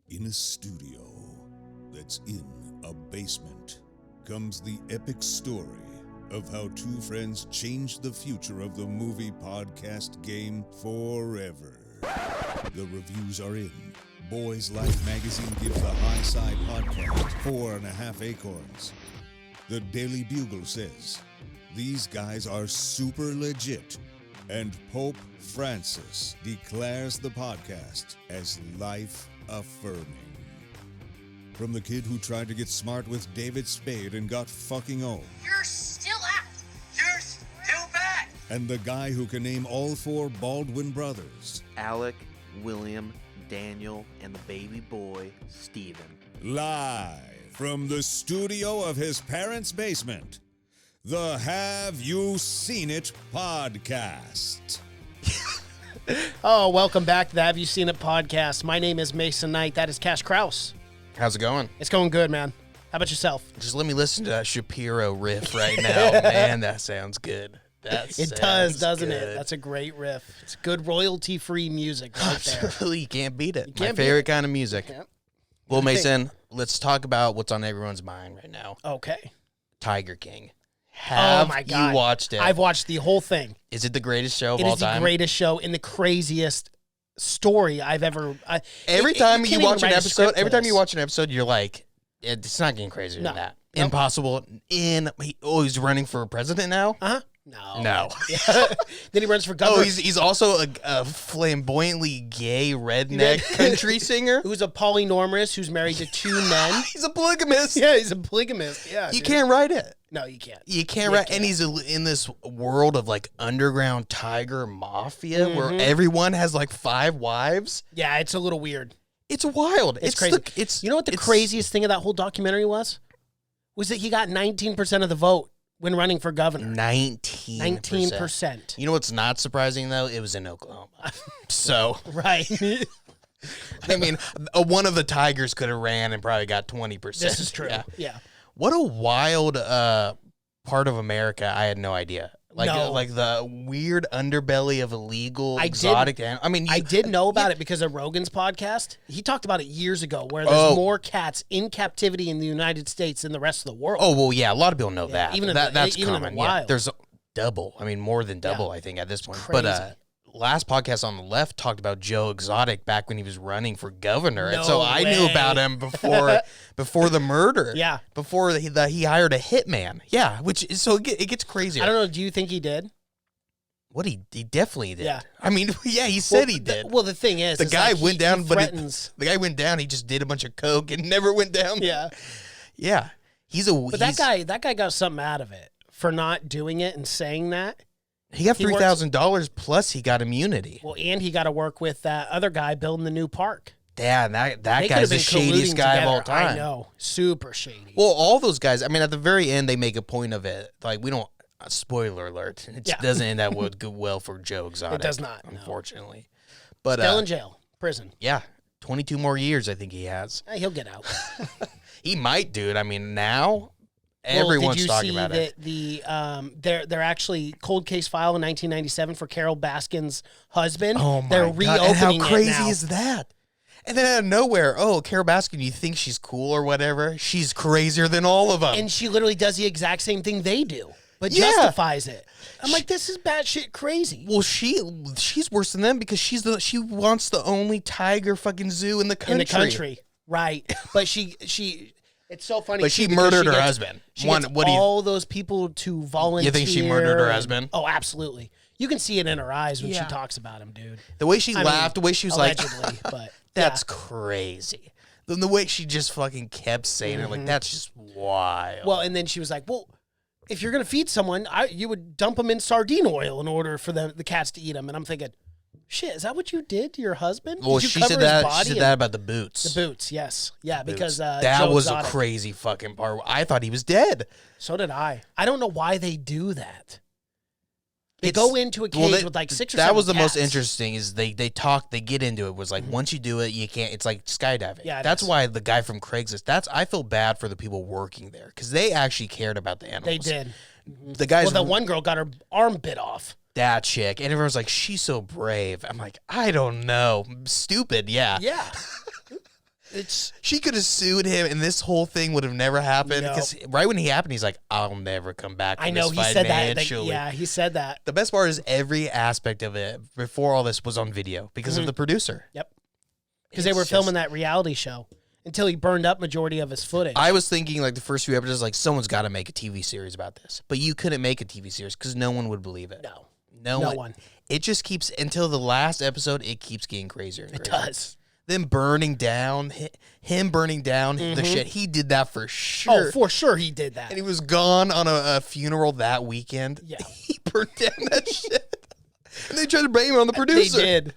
In a studio that's in a basement comes the epic story of how two friends changed the future of the movie podcast game forever. The reviews are in. Boys Life magazine gives the High Side podcast 4.5 acorns. The Daily Bugle says, these guys are super legit. And Pope Francis declares the podcast as life-affirming. From the kid who tried to get smart with David Spade and got fucking old. You're still out. You're still back. And the guy who can name all four Baldwin brothers. Alec, William, Daniel, and the baby boy, Stephen. Live from the studio of his parents' basement. The Have You Seen It podcast. Oh, welcome back to the Have You Seen It podcast. My name is Mason Knight. That is Cash Kraus. How's it going? It's going good, man. How about yourself? Just let me listen to that Shapiro riff right now. Man, that sounds good. It does, doesn't it? That's a great riff. It's good royalty-free music right there. Absolutely, you can't beat it. My beat favorite it. kind of music. Yep. Well, Mason, let's talk about what's on everyone's mind right now. Okay. Tiger King. Oh, my God. You watched it? I've watched the whole thing. Is it the greatest show of It all is the time? greatest show and the craziest story I've ever... Every time you watch an episode, episode, you're like, it's not getting crazier than that. Nope. Impossible. He's running for president now? Uh-huh. No. Then he runs for governor. Oh, he's also a flamboyantly gay redneck country singer? Who's a polynormous who's married to two men. He's a polygamist. Yeah, he's a polygamist. Yeah, You can't write it. No, you can't. You can't write. And he's in this world of like underground tiger mafia where everyone has like 5 wives. Yeah, it's a little weird. It's wild. It's crazy. You know what the it's craziest thing of that whole documentary was? Was that he got 19% of the vote when running for governor. 19%. You know what's not surprising, though? It was in Oklahoma. So, Right. I mean, one of the Tigers could have ran and probably got 20%. This is true. Yeah. What a wild part of America. I had no idea. Like the weird underbelly of illegal, exotic animals. I mean, I did know about it because of Rogan's podcast. He talked about it years ago, where there's more cats in captivity in the United States than the rest of the world. Oh, well, yeah, a lot of people know that. Even that's even common. in the wild. Yeah, there's double. I mean, more than double, I think, at this point. Crazy. But last podcast on the left talked about Joe Exotic back when he was running for governor. No and so I knew way. about him before the murder. Yeah. Before he hired a hitman. Yeah, it gets crazier. I don't know. Do you think he did? What he definitely did. Yeah. I mean, yeah, he said he did. The thing is, The guy went down, he but threatens. the guy went down. He just did a bunch of coke and never went down. Yeah. Yeah. But that guy got something out of it for not doing it and saying that. He got $3,000 plus he got immunity. Well, and he got to work with that other guy building the new park. Yeah, that They guy's could the have been shadiest colluding guy of all together. time. I know. Super shady. Well, all those guys, I mean, at the very end, they make a point of it. Like, we don't, spoiler alert, it doesn't end that well for Joe Exotic. It does not, no. Unfortunately. But, Still in jail, prison. Yeah, 22 more years I think he has. He'll get out. He might, dude. I mean, now everyone's talking about it. Did you see that they're actually cold case file in 1997 for Carol Baskin's husband? Oh, my they're God. reopening And how it crazy now. is that? And then out of nowhere, Carol Baskin, you think she's cool or whatever? She's crazier than all of them. And she literally does the exact same thing they do, but justifies it. I'm like, this is batshit crazy. Well, she's worse than them because she wants the only tiger fucking zoo in the country. Right? But she it's so funny. But she murdered her husband. She gets all those people to volunteer. You think she murdered her husband? Oh, absolutely. You can see it in her eyes when she talks about him, dude. The way she laughed, the way she was allegedly, but that's crazy. Then the way she just fucking kept saying it, like, that's just wild. Well, and then she was like, well, if you're going to feed someone, you would dump them in sardine oil in order for the cats to eat them. And I'm thinking, shit, is that what you did to your husband? Well, did you she cover said his that. body? She said that about the boots. The boots, yes. Yeah, because that Joe was Exotic. a crazy fucking part. I thought he was dead. So did I. I don't know why they do that. They go into a cage with like 6 or 7 That was the most cats. interesting. Is they get into it. Was like once you do it, you can't. It's like skydiving. Yeah, that's why the guy from Craigslist. I feel bad for the people working there because they actually cared about the animals. They did. The guys. Well, the one girl got her arm bit off. That chick, and everyone's like, she's so brave. I'm like, I don't know, stupid. Yeah. Yeah. She could have sued him, and this whole thing would have never happened. Because right when he happened, he's like, "I'll never come back." I know, he said that. Yeah, he said that. The best part is every aspect of it before all this was on video because of the producer. Yep. Because they were filming that reality show until he burned up majority of his footage. I was thinking like the first few episodes, like someone's got to make a TV series about this, but you couldn't make a TV series because no one would believe it. No one. It just keeps until the last episode. It keeps getting crazier. And crazier. It does. Them burning down, him burning down the shit. He did that for sure. Oh, for sure he did that. And he was gone on a funeral that weekend. Yeah, he burned down that shit. And they tried to blame him on the producer. They did.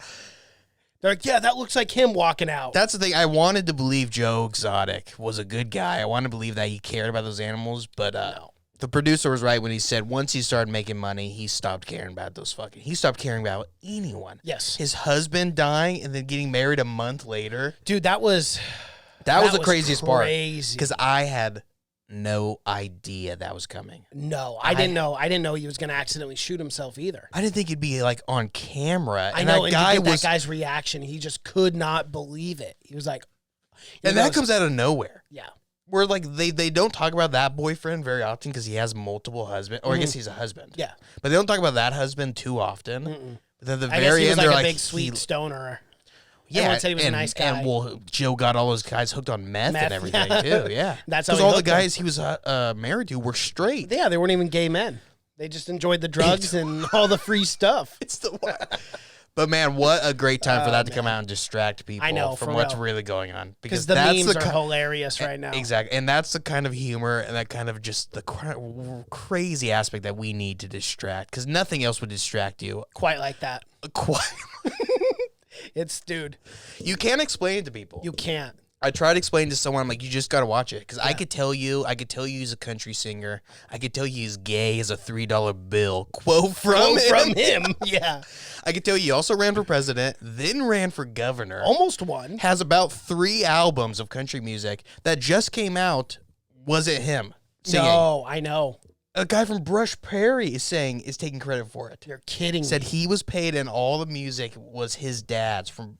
They're like, yeah, that looks like him walking out. That's the thing. I wanted to believe Joe Exotic was a good guy. I wanted to believe that he cared about those animals, but no. The producer was right when he said once he started making money, he stopped caring about he stopped caring about anyone. Yes. His husband dying and then getting married a month later. Dude, that was the craziest part. Crazy. Because I had no idea that was coming. No, I didn't know. I didn't know he was going to accidentally shoot himself either. I didn't think it'd be like on camera. I know, and that guy's reaction, he just could not believe it. He was like, and that comes out of nowhere. Yeah. Where like they don't talk about that boyfriend very often because he has multiple husbands, or I guess he's a husband. Yeah. But they don't talk about that husband too often. But then at the I very guess he was end, they're a like big sweet stoner. Yeah, everyone said he was a nice guy. And well, Joe got all those guys hooked on meth and everything too. Yeah, that's how because all the guys he was married to were straight. Yeah, they weren't even gay men. They just enjoyed the drugs and all the free stuff. It's the But man, what a great time for that to come out and distract people from what's really going on. Because the memes are hilarious right now. Exactly. And that's the kind of humor and that kind of just the crazy aspect that we need to distract. Because nothing else would distract you. Quite like that. Quite. Dude. You can't explain it to people. You can't. I tried to explain to someone, I'm like, you just got to watch it. Because I could tell you he's a country singer. I could tell you he's gay as a $3 bill. Quote from him. Yeah. I could tell you he also ran for president, then ran for governor. Almost won. Has about 3 albums of country music that just came out. Wasn't him singing. No, I know. A guy from Brush Prairie is taking credit for it. You're kidding Said me. he was paid and all the music was his dad's from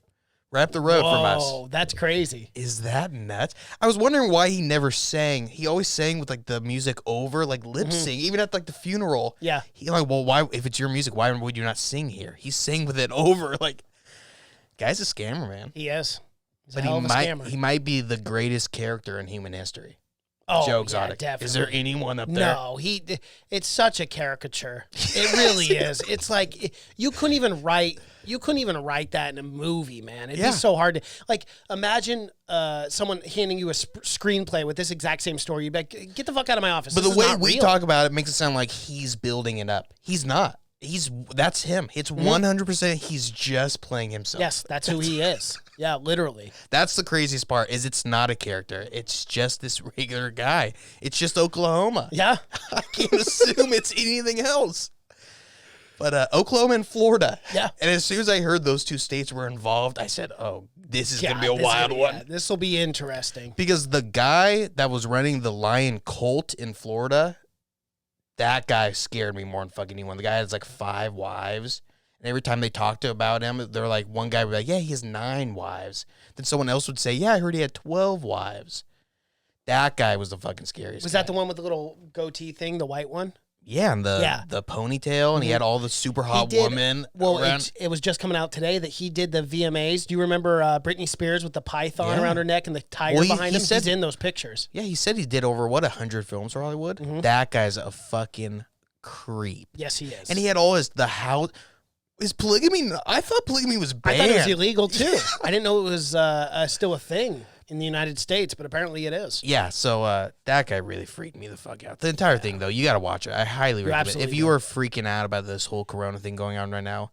right up the road from us. Oh, that's crazy. Is that nuts? I was wondering why he never sang. He always sang with like the music over, like lip sync, even at like the funeral. Yeah. He like, well, why if it's your music, why would you not sing here? He sang with it over. Like, guy's a scammer, man. He is. He's but a hell of a scammer. He might be the greatest character in human history. Oh, Joe Exotic. Yeah, definitely. Is there anyone up there? No, it's such a caricature. It really is. It's like you couldn't even write that in a movie, man. It'd be so hard to like imagine someone handing you a screenplay with this exact same story. You'd be like, get the fuck out of my office. But this the way is not we real. talk about it makes it sound like he's building it up. He's not. That's him. It's 100%. He's just playing himself. Yes, that's who he is. Yeah, literally. That's the craziest part. Is it's not a character. It's just this regular guy. It's just Oklahoma. Yeah, I can't assume it's anything else. But Oklahoma and Florida. Yeah. And as soon as I heard those 2 states were involved, I said, "Oh, this is gonna be a wild one." Yeah, this will be interesting. Because the guy that was running the Lion Cult in Florida. That guy scared me more than fucking anyone. The guy has like 5 wives. And every time they talked about him, they're like, one guy would be like, yeah, he has 9 wives. Then someone else would say, yeah, I heard he had 12 wives. That guy was the fucking scariest. Was that the one with the little goatee thing, the white one? Yeah, and the ponytail, and he had all the super hot women. Well, it was just coming out today that he did the VMAs. Do you remember Britney Spears with the python around her neck and the tiger behind him? He's in those pictures. Yeah, he said he did over, 100 films for Hollywood? That guy's a fucking creep. Yes, he is. And he had all his polygamy. I thought polygamy was banned. I thought it was illegal, too. I didn't know it was still a thing in the United States, but apparently it is. Yeah, so that guy really freaked me the fuck out. The entire thing, though, you got to watch it. I highly recommend it. If you are freaking out about this whole corona thing going on right now,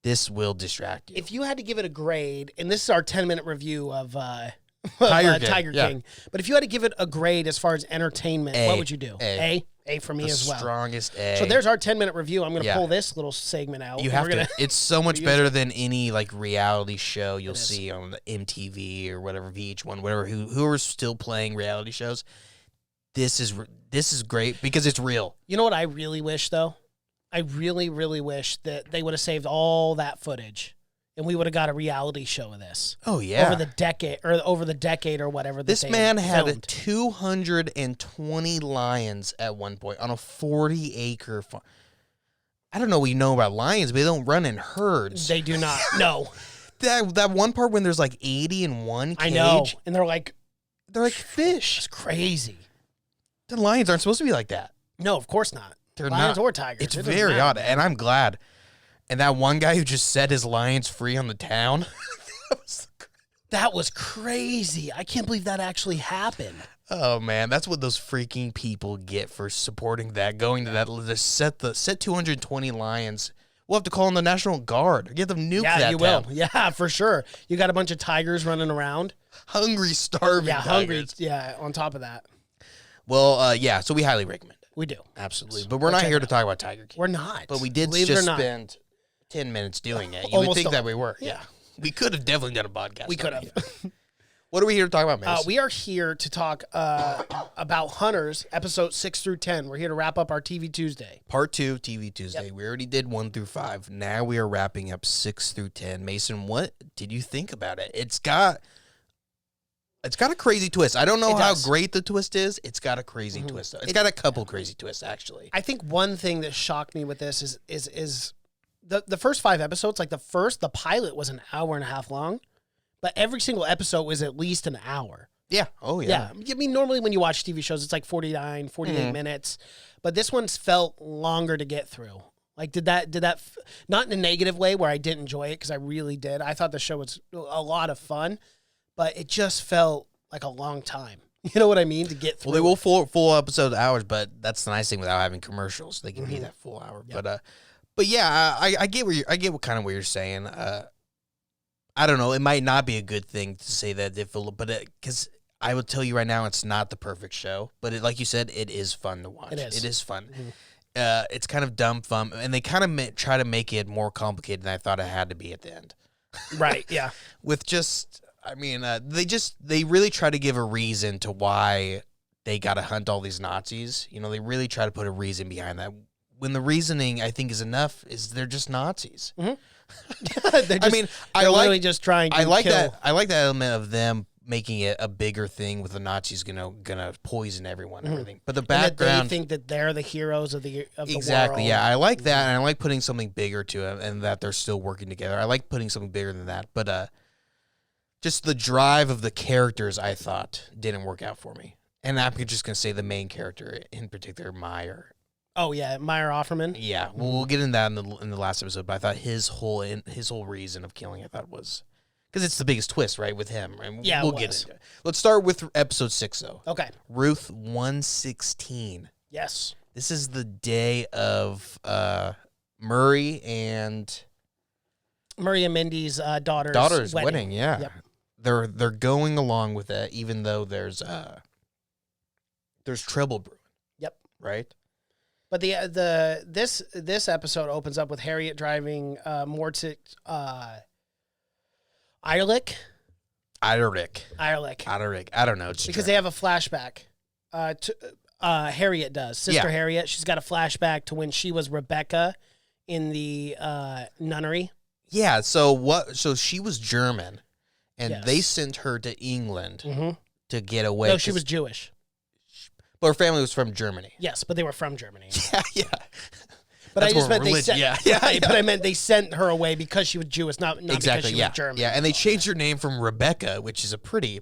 this will distract you. If you had to give it a grade, and this is our 10-minute review of Tiger King. But if you had to give it a grade as far as entertainment, what would you do? A for me as well. Strongest A. So there's our 10-minute review. I'm going to pull this little segment out. You have to. It's so much better than any like reality show you'll see on the MTV or whatever, VH1, whatever. Who are still playing reality shows. This is great because it's real. You know what I really wish though? I really, really wish that they would have saved all that footage and we would have got a reality show of this. Oh yeah. Over the decade or whatever. This man had filmed. 220 lions at one point on a 40-acre farm. I don't know what you know about lions, but they don't run in herds. They do not. No. That one part when there's like 80 in one cage. I know. And they're like fish. it's crazy. The lions aren't supposed to be like that. No, of course not. They're Lions not. or tigers. It's It doesn't very matter. odd, and I'm glad. And that one guy who just set his lions free on the town. That was crazy. I can't believe that actually happened. Oh man, that's what those freaking people get for supporting that. Going to that, set 220 lions. We'll have to call in the National Guard. Get them nuke that Yeah, you town. will. Yeah, for sure. You got a bunch of tigers running around. Hungry, starving. Yeah, hungry. tigers. Yeah, on top of that. Well, yeah. So we highly recommend it. We do. Absolutely, but we're not check here it to out. talk about Tiger King. We're not. But we did Believe it or just not. spend 10 minutes doing it. You would Almost think a- that we were. Yeah. We could have definitely done a podcast. We could on have. it. What are we here to talk about, Mace? We are here to talk about Hunters, episode 6 through 10. We're here to wrap up our TV Tuesday. Part 2, TV Tuesday. We already did 1 through 5. Now we are wrapping up 6 through 10. Mason, what did you think about it? It's got a crazy twist. I don't know how great the twist is. It's got a crazy twist. Though. It's got a couple crazy twists, actually. I think one thing that shocked me with this is the first 5 episodes, like the pilot was an hour and a half long, but every single episode was at least an hour. Yeah. Oh, yeah. I mean, normally when you watch TV shows, it's like 48 minutes, but this one's felt longer to get through. Like, did that not in a negative way where I didn't enjoy it, because I really did. I thought the show was a lot of fun, but it just felt like a long time. You know what I mean? To get through. Well, they will full episode hours, but that's the nice thing without having commercials. They can be that full hour. Yep. But yeah, I get what you're saying. I don't know. It might not be a good thing to say that, but because I will tell you right now, it's not the perfect show. But like you said, it is fun to watch. It is fun. Mm-hmm. It's kind of dumb fun, and they kind of try to make it more complicated than I thought it had to be at the end. Right. Yeah. With just, I mean, they really try to give a reason to why they got to hunt all these Nazis. You know, they really try to put a reason behind that. When the reasoning, I think, is enough, is they're just Nazis. Mm-hmm. I literally just trying to I like kill. that. I like that element of them making it a bigger thing with the Nazis gonna poison everyone and everything. But the And that background, they think that they're the heroes of the exactly. world. Yeah, I like that, and I like putting something bigger to it, and that they're still working together. I like putting something bigger than that. But just the drive of the characters, I thought didn't work out for me. And I'm just gonna say the main character in particular, Meyer. Oh yeah, Meyer Offerman. Yeah, we'll get into that in the last episode. But I thought his whole reason of killing, I thought was because it's the biggest twist, right, with him. And Yeah, we'll it get was. into it. Let's start with episode 6, though. Okay. Ruth 116. Yes. This is the day of Murray and Mindy's daughter's wedding. Yeah, Yep. they're going along with it, even though there's trouble brewing. Yep. Right. But this episode opens up with Harriet driving more to Eierlich. I don't know. Because they have a flashback. Harriet does. Sister Harriet. She's got a flashback to when she was Rebecca in the nunnery. Yeah. So she was German, and they Yes. sent her to England to get away. No, she was Jewish. But her family was from Germany. Yes, but they were from Germany. Yeah. But That's I just more meant they religion. sent. Right, but I meant they sent her away because she was Jewish, not because she was German. Yeah, and they changed her name from Rebecca, which is a pretty,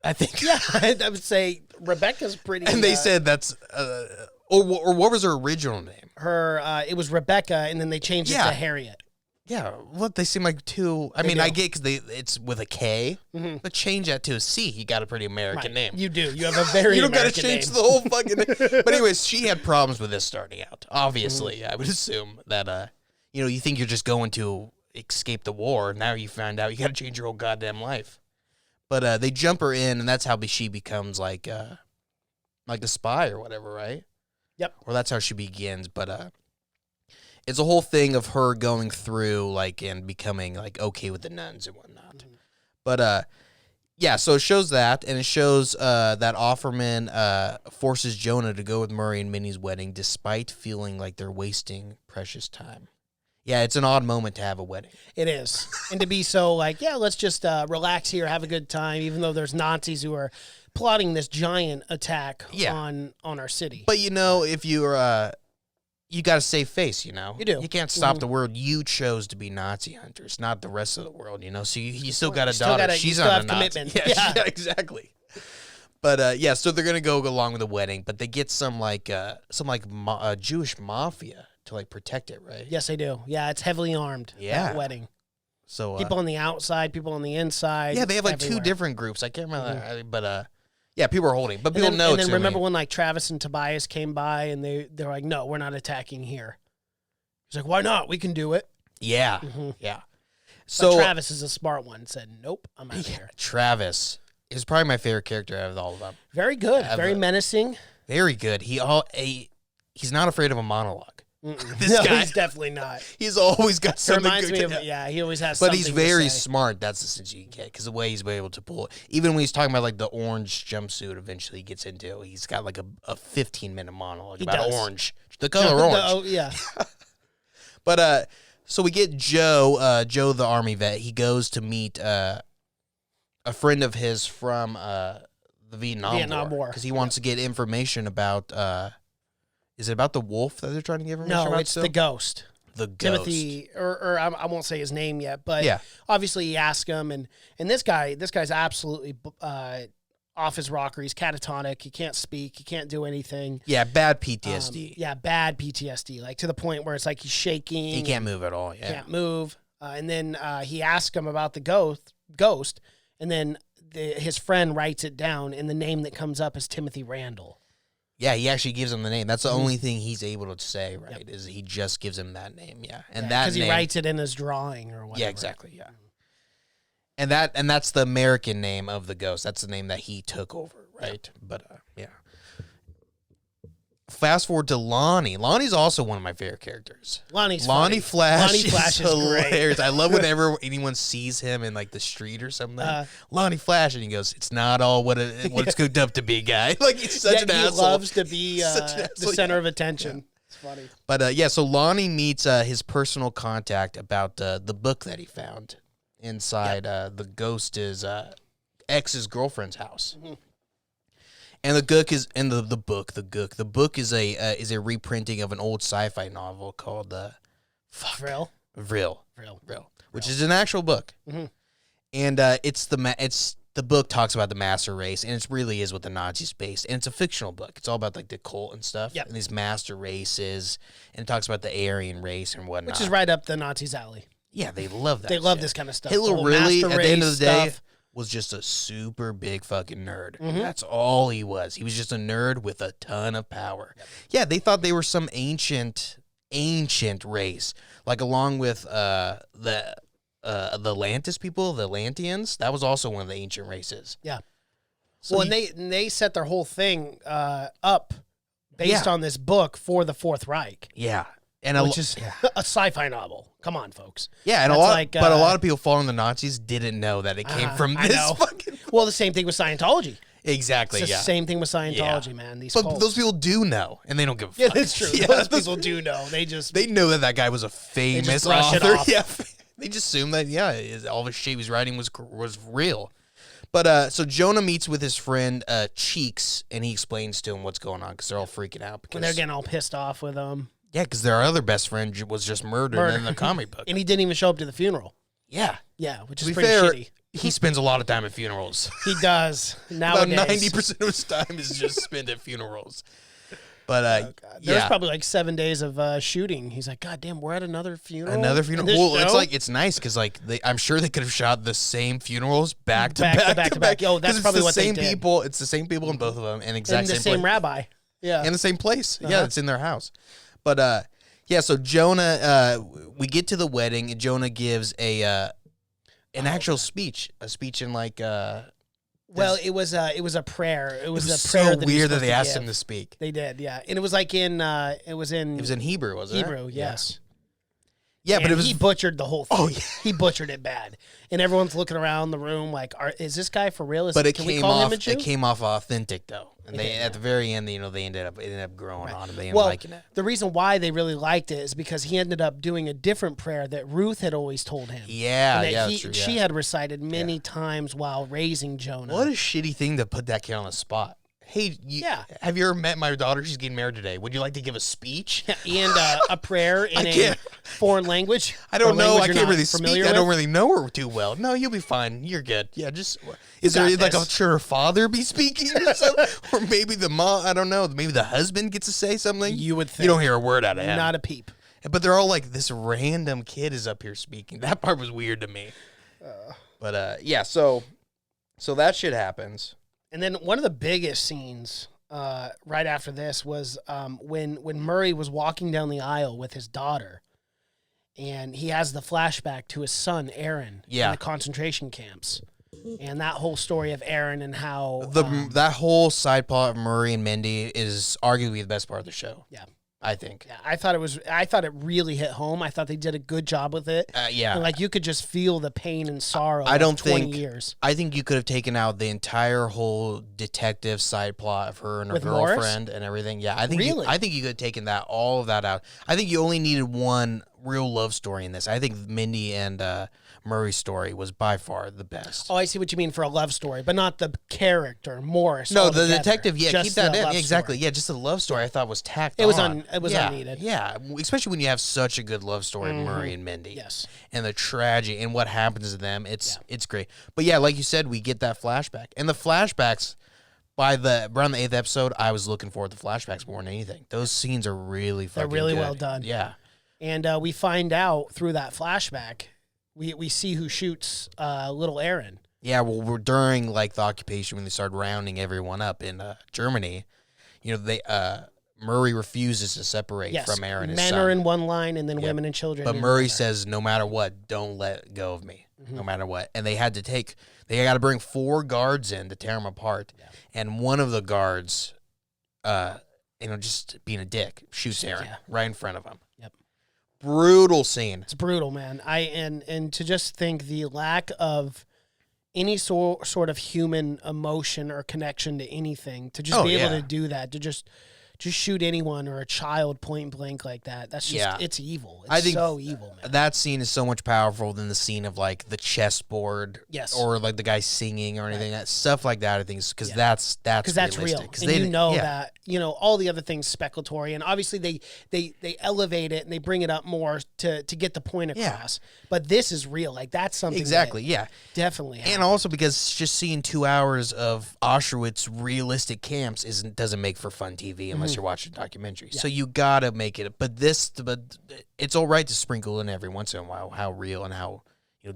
I think. Yeah, I would say Rebecca's pretty. And they said that's, or what was her original name? It was Rebecca, and then they changed it to Harriet. Yeah, they seem like two. I mean, I get because it's with a K, but change that to a C. You got a pretty American name. You do. You have a very you don't got to American change name. the whole fucking name. But anyways, she had problems with this starting out. Obviously, I would assume that you think you're just going to escape the war. Now you find out you got to change your whole goddamn life. But they jump her in, and that's how she becomes like a spy or whatever, right? Yep. Or that's how she begins. But it's a whole thing of her going through and becoming okay with the nuns and whatnot. But so it shows that, and it shows that Offerman forces Jonah to go with Murray and Minnie's wedding despite feeling like they're wasting precious time. Yeah, it's an odd moment to have a wedding. It is. And to be so like, yeah, let's just relax here, have a good time, even though there's Nazis who are plotting this giant attack on our city. But, if you're, you got to save face, You do. You can't stop the world. You chose to be Nazi hunters, not the rest of the world, So you still got a daughter. She's not a Nazi. Commitment. Yeah, exactly. But, so they're going to go along with the wedding, but they get some Jewish mafia to, protect it, right? Yes, they do. Yeah, it's heavily armed, that wedding. So people on the outside, people on the inside. Yeah, they have, everywhere. 2 different groups. I can't remember, but, yeah, people are holding, but people know. And then remember when Travis and Tobias came by and they're like, "No, we're not attacking here." He's like, "Why not? We can do it." Yeah, yeah. But So Travis is a smart one. Said, "Nope, I'm out of here." Travis is probably my favorite character out of all of them. Very good, very menacing. Very good. He's not afraid of a monologue. This guy, he's definitely not. He's always got something. Reminds good me of he always has. But something he's very to say. smart. That's the sense you can get because the way he's able to pull it. Even when he's talking about the orange jumpsuit, eventually he gets into. He's got a 15-minute monologue about orange, the color orange. Oh yeah. But so we get Joe, the army vet. He goes to meet a friend of his from the Vietnam War because he wants to get information about. Is it about the wolf that they're trying to give information about? No, it's the ghost. The ghost. Timothy, or I won't say his name yet, but obviously he asked him, and this guy's absolutely off his rocker. He's catatonic. He can't speak. He can't do anything. Yeah, bad PTSD. Bad PTSD, to the point where it's like he's shaking. He can't move at all. Yeah, can't move. And then he asked him about the ghost, and then his friend writes it down, and the name that comes up is Timothy Randall. Yeah, he actually gives him the name. That's the only thing he's able to say, right? Yep. Is he just gives him that name, and that because he writes it in his drawing or whatever. Yeah, exactly. Yeah, and that's the American name of the ghost. That's the name that he took over, right? But yeah. Fast forward to Lonnie. Lonnie's also one of my favorite characters. Lonnie Flash is hilarious. Great. I love whenever anyone sees him in the street or something. Lonnie Flash, and he goes, "It's not all what it's cooked up to be, guy." He's such an asshole. He loves to be the center of attention. Yeah. It's funny. But so Lonnie meets his personal contact about the book that he found inside the ghost is ex's girlfriend's house. Mm-hmm. And the book is a reprinting of an old sci-fi novel called Vril, which is an actual book. Mm-hmm. And the book talks about the master race, and it really is what the Nazis based. And it's a fictional book. It's all about the cult and stuff, and these master races, and it talks about the Aryan race and whatnot, which is right up the Nazis' alley. Yeah, they love that. They love this kind of stuff. Hitler really, at the end of the day, was just a super big fucking nerd. Mm-hmm. That's all he was. He was just a nerd with a ton of power. Yep. Yeah, they thought they were some ancient race, along with the Atlantis people, the Atlanteans. That was also one of the ancient races. Yeah. So and they set their whole thing up based on this book for the Fourth Reich. Yeah. Which is a sci-fi novel. Come on, folks. Yeah, and a lot of people following the Nazis didn't know that it came from this fucking. Well, the same thing with Scientology. Exactly. It's the same thing with Scientology, man. But cults. Those people do know, and they don't give a fuck. Yeah, that's true. Those people do know. They know that guy was a famous author. Yeah, they just assume that all the shit he was writing was real. But so Jonah meets with his friend Cheeks, and he explains to him what's going on because they're all freaking out because they're getting all pissed off with him. Yeah, because their other best friend was just murdered in the comic book. And he didn't even show up to the funeral. Yeah. Yeah, which is pretty shitty. He spends a lot of time at funerals. He does. Nowadays. About 90% of his time is just spent at funerals. But there's probably 7 days of shooting. He's like, God damn, we're at another funeral. Well, it's nice because I'm sure they could have shot the same funerals back to back. Oh, that's probably what they did. It's the same people in both of them, and the same rabbi. Yeah, in the same place. Yeah, it's in their house. But so Jonah, we get to the wedding, and Jonah gives an actual speech, in well, it was a prayer. It was a prayer. So that weird that they asked him to speak. They did, yeah, and it was in Hebrew, wasn't it? Hebrew, yes. Yeah, but And it was he butchered the whole thing. Oh, yeah. He butchered it bad, and everyone's looking around the room like, "Is this guy for real? But Can we call him a Jew?" It came off authentic though, and It they did, at the very end, you know, they ended up growing on it. They ended Well, up liking it. the reason why they really liked it is because he ended up doing a different prayer that Ruth had always told him. Yeah, And that yeah, that's true, she yeah. had recited many times while raising Jonah. What a shitty thing to put that kid on the spot. Hey, Yeah. have you ever met my daughter? She's getting married today. Would you like to give a speech? And a prayer in a can't- foreign language. I don't or know. language I you're can't not really familiar speak. I don't with? really know her too well. No, you'll be fine. You're good. Yeah, just is there got like this. should her father be speaking or something? Or maybe the mom? I don't know. Maybe the husband gets to say something. You would think. You don't hear a word out of him. Not a peep. But they're all like, this random kid is up here speaking. That part was weird to me. But yeah, so that shit happens. And then one of the biggest scenes right after this was when Murray was walking down the aisle with his daughter, and he has the flashback to his son Aaron in the concentration camps, and that whole story of Aaron and how That whole side plot of Murray and Mindy is arguably the best part of the show. Yeah. I think. Yeah, I thought it really hit home. I thought they did a good job with it. Yeah. And like you could just feel the pain and sorrow. I don't of 20 think years. I think you could have taken out the entire whole detective side plot of her and her With Morris? girlfriend and everything. Yeah, I think Really? I think you could have taken all of that out. I think you only needed one real love story in this. I think Mindy and Murray's story was by far the best. Oh, I see what you mean for a love story, but not the character Morris. No, the altogether. detective. Yeah, Just keep that the in. love Exactly. story. Yeah, just the love story. I thought was tacked. It was on. Yeah, unneeded. Yeah, especially when you have such a good love story of Murray and Mindy. Yes. And the tragedy and what happens to them. It's great. But yeah, like you said, we get that flashback, and the flashbacks. Around the 8th episode, I was looking forward to flashbacks more than anything. Those scenes are really fucking They're really good. well done. Yeah. And we find out through that flashback, we see who shoots little Aaron. Yeah, well, we're during like the occupation when they started rounding everyone up in Germany. You know, they Murray refuses to separate Yes, from Aaron. His men son. are in one line, and then women and children. But in Murray another. says, no matter what, don't let go of me, Mm-hmm. no matter what. And they got to bring 4 guards in to tear them apart. Yeah. And one of the guards, just being a dick, shoots Aaron right in front of him. Yep. Brutal scene. It's brutal, man. And to just think the lack of any sort of human emotion or connection to anything, to just be able to do that, to just shoot anyone or a child point blank like that. That's just it's evil. It's I think so evil, man. That scene is so much powerful than the scene of like the chessboard, or like the guy singing or anything. That stuff like that. I think because that's real, and that all the other things speculatory, and obviously they elevate it and they bring it up more to get the point across. But this is real. Like that's something definitely happened. And also because just seeing 2 hours of Auschwitz realistic camps doesn't make for fun TV unless you're watching a documentary. So you gotta make it. But it's all right to sprinkle in every once in a while how real and how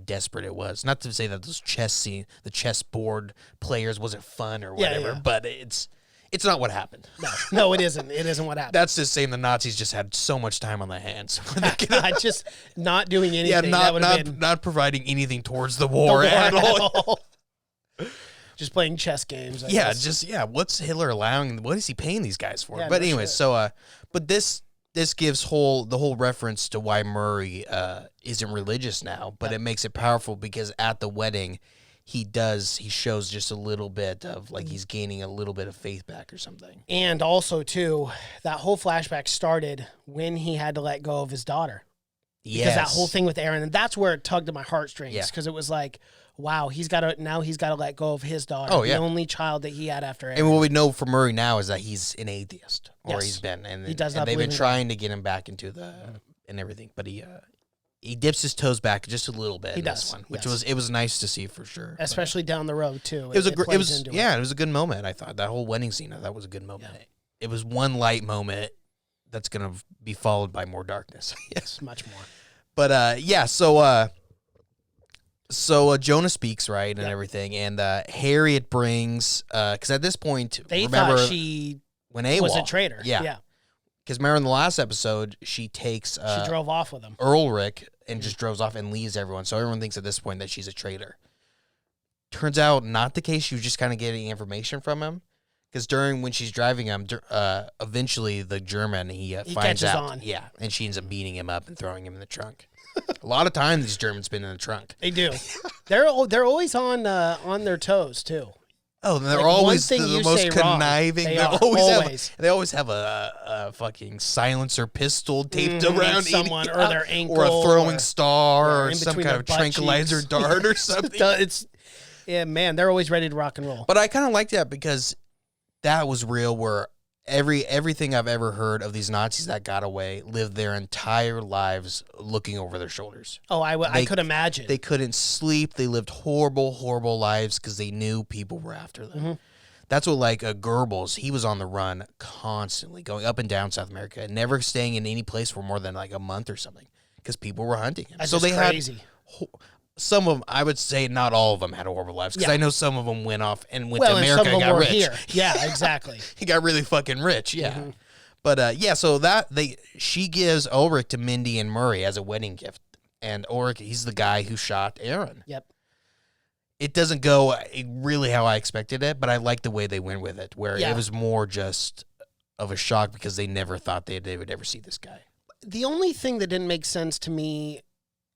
desperate it was. Not to say that the chessboard players wasn't fun or whatever, but it's not what happened. No, it isn't. It isn't what happened. That's just saying the Nazis just had so much time on their hands. Just not doing anything. Not providing anything towards the war at all. Just playing chess games. I guess. What's Hitler allowing? What is he paying these guys for? Yeah, but no anyways, shit. but this gives the whole reference to why Murray isn't religious now, but it makes it powerful because at the wedding, he shows just a little bit of like he's gaining a little bit of faith back or something. And also too, that whole flashback started when he had to let go of his daughter. Because that whole thing with Aaron, and that's where it tugged at my heartstrings. Because it was like, wow, he's got to let go of his daughter, the only child that he had after Aaron. And what we know from Murray now is that he's an atheist, or Yes. he's been, and He does not they've been believe in trying to get him back into and everything, but he dips his toes back just a little bit in this one, which was nice to see for sure. Especially down the road too. It was a good moment. I thought that whole wedding scene, that was a good moment. Yeah. It was one light moment that's gonna be followed by more darkness. Yes, much more. But so Jonah speaks, right, and everything, and Harriet brings because at this point they remember thought she when AWOL was a traitor. Yeah. Because remember in the last episode, she takes she drove off with him. Ulrich and just drove off and leaves everyone. So everyone thinks at this point that she's a traitor. Turns out not the case. She was just kind of getting information from him. Because when she's driving him, eventually the German, he finds catches out. on. Yeah, and she ends up beating him up and throwing him in the trunk. A lot of times these Germans been in the trunk. They do. They're always on their toes too. Oh, and they're Like, always one thing the you most say wrong, conniving. they They are, always, always. have a fucking silencer pistol taped around someone each- or their ankle or a throwing or- star or in some between kind their of butt tranquilizer cheeks. dart or something. Yeah, man, they're always ready to rock and roll. But I kind of like that because that was real. Where everything I've ever heard of these Nazis that got away lived their entire lives looking over their shoulders. Oh, I could imagine. They couldn't sleep. They lived horrible, horrible lives because they knew people were after them. Mm-hmm. That's what, like, Goebbels, he was on the run constantly, going up and down South America, never staying in any place for more than, like, a month or something because people were hunting him. That's so just they crazy. had some of them, I would say not all of them had horrible lives because Yeah. I know some of them went off and went well, to and America some and of them got were rich. here. Yeah, exactly. He got really fucking rich, yeah. But, yeah, so she gives Ulrich to Mindy and Murray as a wedding gift. And Ulrich, he's the guy who shot Aaron. Yep. It doesn't go really how I expected it, but I like the way they went with it, where Yeah. it was more just of a shock because they never thought they would ever see this guy. The only thing that didn't make sense to me,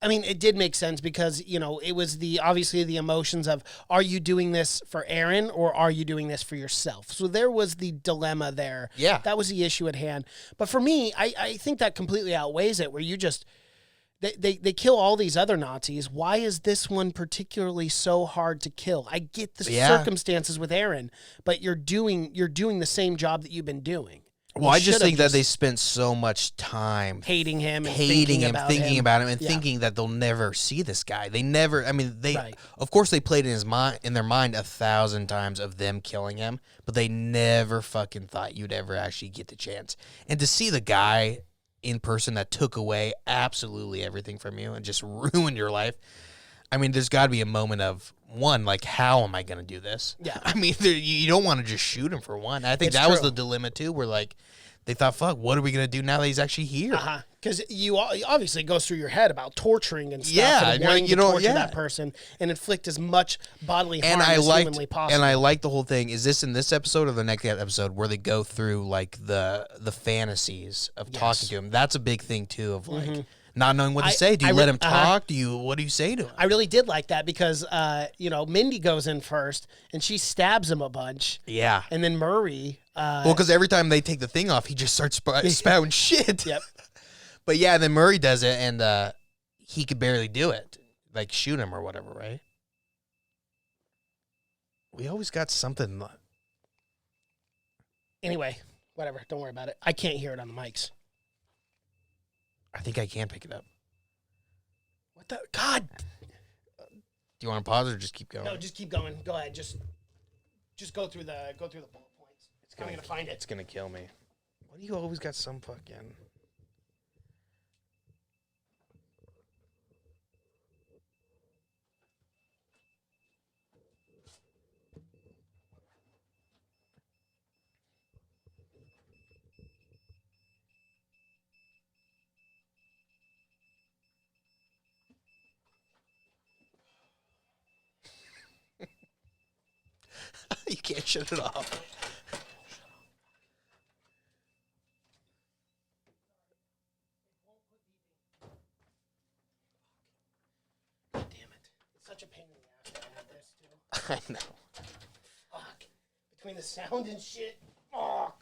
I mean, it did make sense because, it was obviously the emotions of, are you doing this for Aaron or are you doing this for yourself? So there was the dilemma there. Yeah. That was the issue at hand. But for me, I think that completely outweighs it, where you just, they kill all these other Nazis. Why is this one particularly so hard to kill? I get the Yeah. circumstances with Aaron, but you're doing the same job that you've been doing. Well, You I just should've think that they spent so much time hating him, and hating him, thinking about him, and Yeah. thinking that they'll never see this guy. They never. I mean, Right. of course they played in their mind 1,000 times of them killing him, but they never fucking thought you'd ever actually get the chance. And to see the guy in person that took away absolutely everything from you and just ruined your life. I mean, there's got to be a moment of, one, like, how am I going to do this? Yeah. I mean, you don't want to just shoot him for one. I think It's that was true. the dilemma, too, where, like, they thought, fuck, what are we going to do now that he's actually here? Because you obviously it goes through your head about torturing and stuff, Yeah, and wanting you to know, torture yeah. that person and inflict as much bodily harm And I as liked, humanly possible. and I liked the whole thing. Is this in this episode or the next episode where they go through, like, the fantasies of talking to him? That's a big thing, too, of, like, not knowing what to say. Do you let him talk? What do you say to him? I really did like that because, Mindy goes in first and she stabs him a bunch. Yeah. And then Murray. Well, because every time they take the thing off, he just starts spouting shit. Yep. But yeah, then Murray does it, and he could barely do it. Like, shoot him or whatever, right? We always got something. Anyway, whatever. Don't worry about it. I can't hear it on the mics. I think I can pick it up. What the? God. Do you want to pause or just keep going? No, just keep going. Go ahead. Just go through the bullet points. I'm going to find it. It's going to kill me. Why do you always got some fucking... You can't shut it off. Damn it. It's such a pain in the ass to edit this, too. I know. Fuck. Between the sound and shit. Fuck.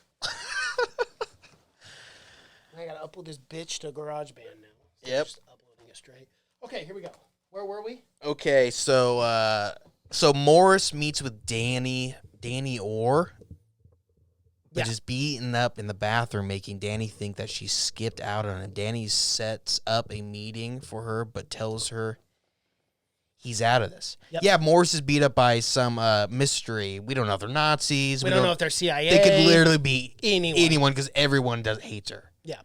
I gotta upload this bitch to GarageBand now. Yep. Just uploading it straight. Okay, here we go. Where were we? Okay, so Morris meets with Danny Orr, but Yeah. is beaten up in the bathroom, making Danny think that she skipped out on it. Danny sets up a meeting for her, but tells her he's out of this. Yep. Yeah, Morris is beat up by some mystery. We don't know if they're Nazis. We don't know if they're CIA. They could literally be anyone because everyone hates her. Yeah.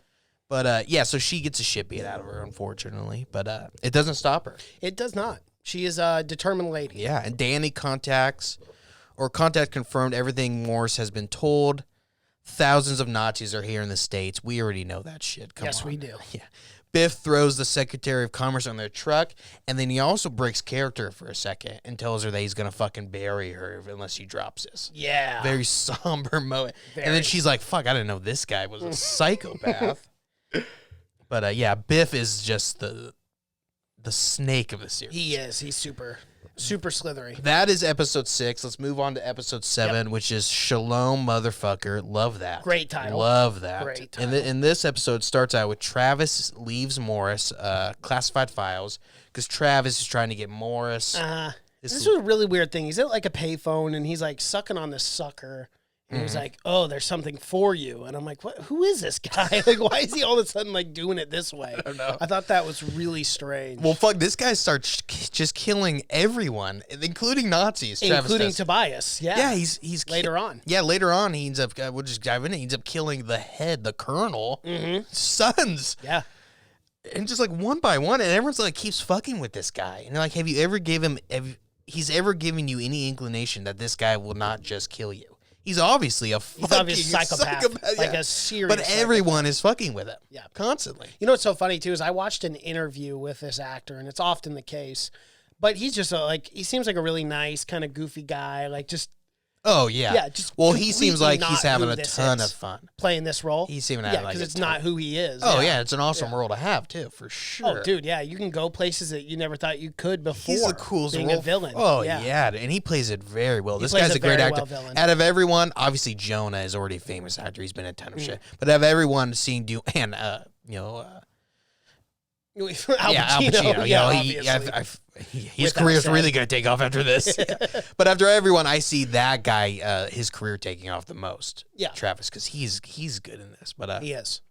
But, yeah, so she gets a shit beat out of her, unfortunately. But it doesn't stop her. It does not. She is a determined lady. Yeah, and Danny contact confirmed everything Morris has been told. Thousands of Nazis are here in the States. We already know that shit. Come Yes, on. we do. Yeah. Biff throws the Secretary of Commerce on their truck, and then he also breaks character for a second and tells her that he's going to fucking bury her unless she drops this. Yeah. Very somber moment. And Very. then she's like, fuck, I didn't know this guy was a psychopath. But, yeah, Biff is just the snake of the series. He is. He's super slithery. That is episode 6. Let's move on to episode 7, which is Shalom Motherfucker. Love that. Great title. Love that. Great title. And this episode starts out with Travis leaves Morris classified files because Travis is trying to get Morris. This is a really weird thing. He's at like a payphone and he's like sucking on this sucker. And he's like, "Oh, there's something for you." And I'm like, "What? Who is this guy? Like, why is he all of a sudden like doing it this way?" I don't know. I thought that was really strange. Well, fuck, this guy starts just killing everyone, including Nazis. Travis Including does. Tobias. Yeah. Yeah, he's Later on. Yeah, later on, he ends up. We'll just dive in. He ends up killing the head, the colonel, sons, Yeah. and just like one by one, and everyone's like keeps fucking with this guy. And they're like, have you ever given him? He's ever given you any inclination that this guy will not just kill you? He's obviously a fucking obviously psychopath. Like a serious But everyone is fucking with him. Yeah. Constantly. You know what's so funny too is I watched an interview with this actor, and it's often the case. But he's just he seems like a really nice, kind of goofy guy. Like just Oh, yeah. Yeah, just well, he seems completely like he's not having who a this ton is. of fun. playing this role. He seems to yeah, have like because a it's not ton. who he is. Oh, yeah. It's an awesome role to have, too, for sure. Oh, dude, yeah, you can go places that you never thought you could before. He's the coolest being role. a villain. Oh, yeah. And he plays it very well. This plays guy's a it great very actor. well, villain. Out of everyone, obviously Jonah is already a famous actor. He's been in a ton of shit. But out of everyone seen and Al Al Pacino. His With that career's said. really going to take off after this. But after everyone, I see that guy, his career taking off the most. Yeah. Travis, because he's good in this. But He is.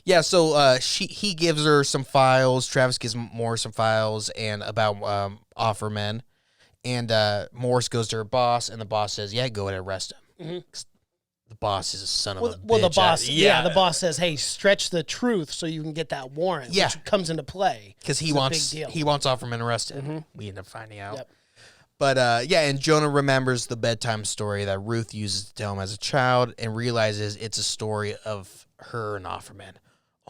yeah, so he gives her some files. Travis gives Morris some files and about Offerman. And Morris goes to her boss, and the boss says, "Yeah, go ahead and arrest him." Mm-hmm. The boss is a son of a bitch. Well, the boss, the boss says, "Hey, stretch the truth so you can get that warrant." Yeah. Which comes into play because It's a big deal. he wants Offerman arrested. We end up finding out. Yep. But yeah, and Jonah remembers the bedtime story that Ruth uses to tell him as a child, and realizes it's a story of her and Offerman.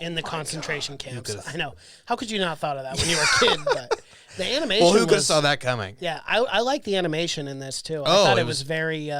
in the concentration camps. could've- I know. How could you not have thought of that when you were a kid? But the animation. Well, who could have was- saw that coming? Yeah, I like the animation in this too. I Oh, thought it it was was- very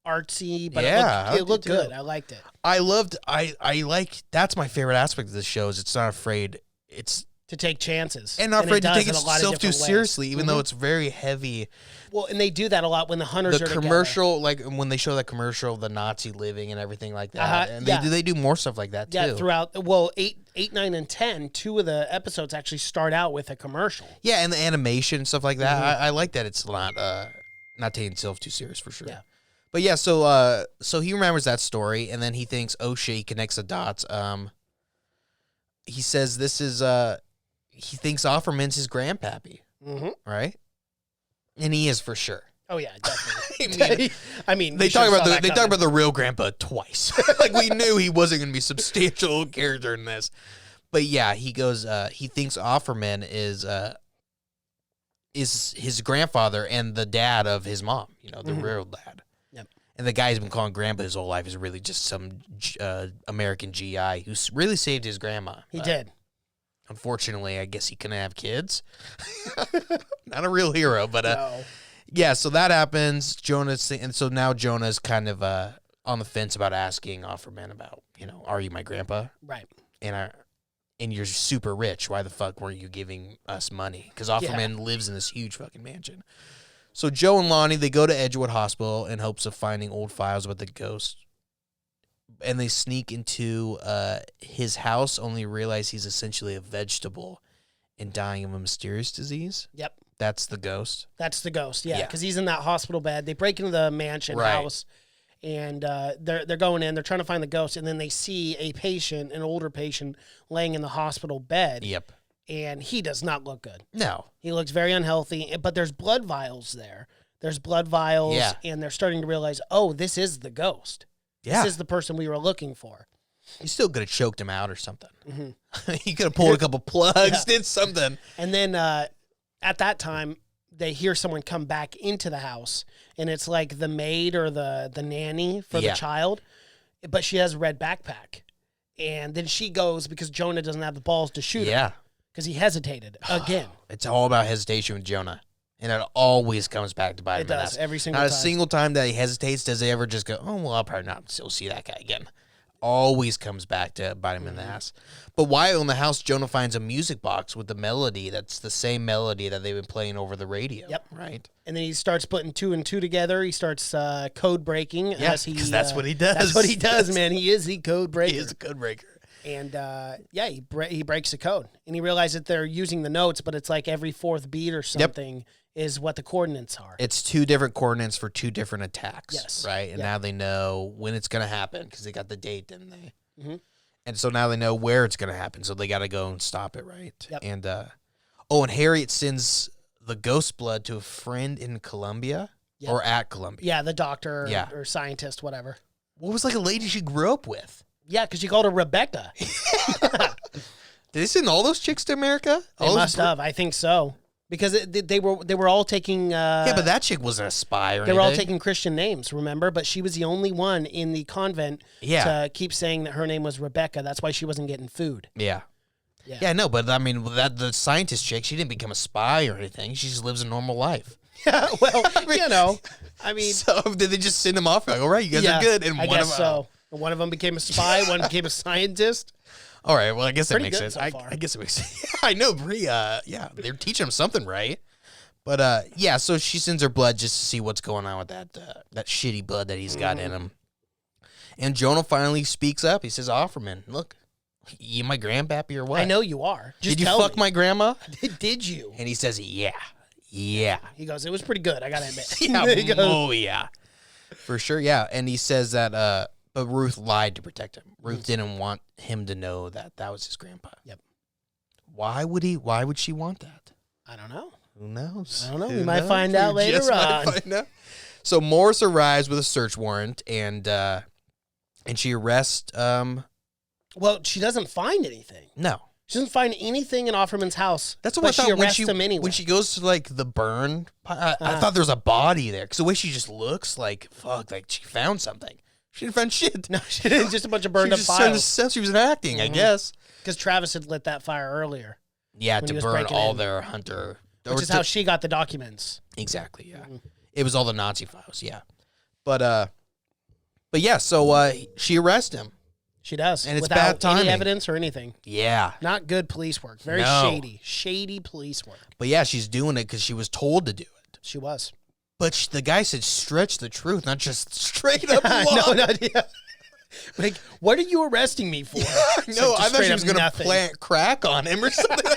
artsy, but Yeah, I it looked did too. good. I liked it. I like that's my favorite aspect of this show is it's not afraid. It's To take chances. and not it afraid to does take in a lot of itself too different ways. seriously, even Mhm. though it's very heavy. Well, and they do that a lot when the hunters The are together. commercial, like when they show that commercial of the Nazi living and everything like that, Uh-huh, and yeah. they do more stuff like that too. Yeah, throughout. Well, 8, 9, and 10, 2 of the episodes actually start out with a commercial. Yeah, and the animation and stuff like that. Mm-hmm. I like that it's not taking itself too serious for sure. Yeah. But yeah, so he remembers that story, and then he thinks, oh shit, he connects the dots. He says this is he thinks Offerman's his grandpappy, Mm-hmm. right? And he is for sure. Oh yeah, definitely. I mean, They we talk should've about saw the that they talk coming. about the real grandpa twice. Like we knew he wasn't going to be a substantial character in this. But yeah, he goes. He thinks Offerman is his grandfather and the dad of his mom. You know, the real dad. Yep. And the guy he's been calling grandpa his whole life is really just some American GI who really saved his grandma. He did. Unfortunately, I guess he couldn't have kids. Not a real hero, but No. yeah, so that happens. And so now Jonah's kind of on the fence about asking Offerman about, are you my grandpa? Right. And you're super rich. Why the fuck weren't you giving us money? Because Offerman lives in this huge fucking mansion. So Joe and Lonnie, they go to Edgewood Hospital in hopes of finding old files about the ghost. And they sneak into his house, only realize he's essentially a vegetable and dying of a mysterious disease. Yep. That's the ghost. That's the ghost. Yeah, Yeah. because he's in that hospital bed. They break into the mansion Right. house, and they're going in. They're trying to find the ghost, and then they see a patient, an older patient, laying in the hospital bed. Yep. And he does not look good. No. He looks very unhealthy. But there's blood vials there. There's blood vials, Yeah. and they're starting to realize, oh, this is the ghost. Yeah. This is the person we were looking for. He still could have choked him out or something. He could have pulled a couple plugs, did something. And then at that time, they hear someone come back into the house, and it's like the maid or the nanny for Yeah. the child, but she has a red backpack. And then she goes because Jonah doesn't have the balls to shoot her Yeah. because he hesitated again. It's all about hesitation with Jonah. And it always comes back to bite him. It in the does, ass. every single Not time. a single time that he hesitates does he ever just go, oh, well, I'll probably not still see that guy again. always comes back to bite him in the ass. But while in the house, Jonah finds a music box with the melody that's the same melody that they've been playing over the radio. Yep. Right. And then he starts putting 2 and 2 together. He starts code breaking. Yeah, because that's what he does. That's what he does, man. He is the code breaker. He is a code breaker. And he breaks the code, and he realizes that they're using the notes, but it's like every 4th beat or something is what the coordinates are. It's 2 different coordinates for 2 different attacks. Yes. Right. And now they know when it's going to happen because they got the date, didn't they? Mm-hmm. And so now they know where it's going to happen, so they got to go and stop it. Right. Yep. And and Harriet sends the ghost blood to a friend in Colombia or at Columbia. Yeah, the doctor or scientist, whatever. What was like a lady she grew up with? Yeah, because she called her Rebecca. Did they send all those chicks to America? They must have. I think so. Because they were all taking... yeah, but that chick wasn't a spy or anything. They were all taking Christian names, remember? But she was the only one in the convent to keep saying that her name was Rebecca. That's why she wasn't getting food. Yeah. Yeah, no, but I mean, the scientist chick, she didn't become a spy or anything. She just lives a normal life. Yeah, well, I mean... So did they just send them off? Like, all right, you guys are good. And I guess so. One of them became a spy, one became a scientist. All right, well, I guess that makes sense. So I guess it makes sense. I know, Brie, they're teaching them something, right? But, so she sends her blood just to see what's going on with that shitty blood that he's got in him. And Jonah finally speaks up. He says, Offerman, look, you my grandpappy or what? I know you are. Just Did you tell fuck me. my grandma? Did you? And he says, yeah. He goes, it was pretty good, I gotta admit. Yeah, He goes, oh, yeah. For sure, yeah. And he says that, but Ruth lied to protect him. Ruth didn't want him to know that was his grandpa. Yep. Why would she want that? I don't know. Who knows? I don't know. We might find out later on. So Morris arrives with a search warrant, and she arrests. Well, she doesn't find anything. No, she doesn't find anything in Offerman's house. that's what I thought she arrests him anyway. when she goes to like the burn. I thought there was a body there because the way she just looks, like fuck, like she found something. She didn't find shit. No, she didn't. Just a bunch of burned up She files. she was acting, I guess. Because Travis had lit that fire earlier. Yeah, when to he was burn breaking all in. their hunter. Which is how she got the documents. Exactly, yeah. It was all the Nazi files, yeah. But yeah, so she arrests him. She does. And it's without bad timing. any evidence or anything. Yeah. Not good police work. Very No. shady police work. But yeah, she's doing it because she was told to do it. She was. But the guy said stretch the truth, not just straight up lie. No, not yet. Like, what are you arresting me for? No, I thought she was going to nothing. plant crack on him or something.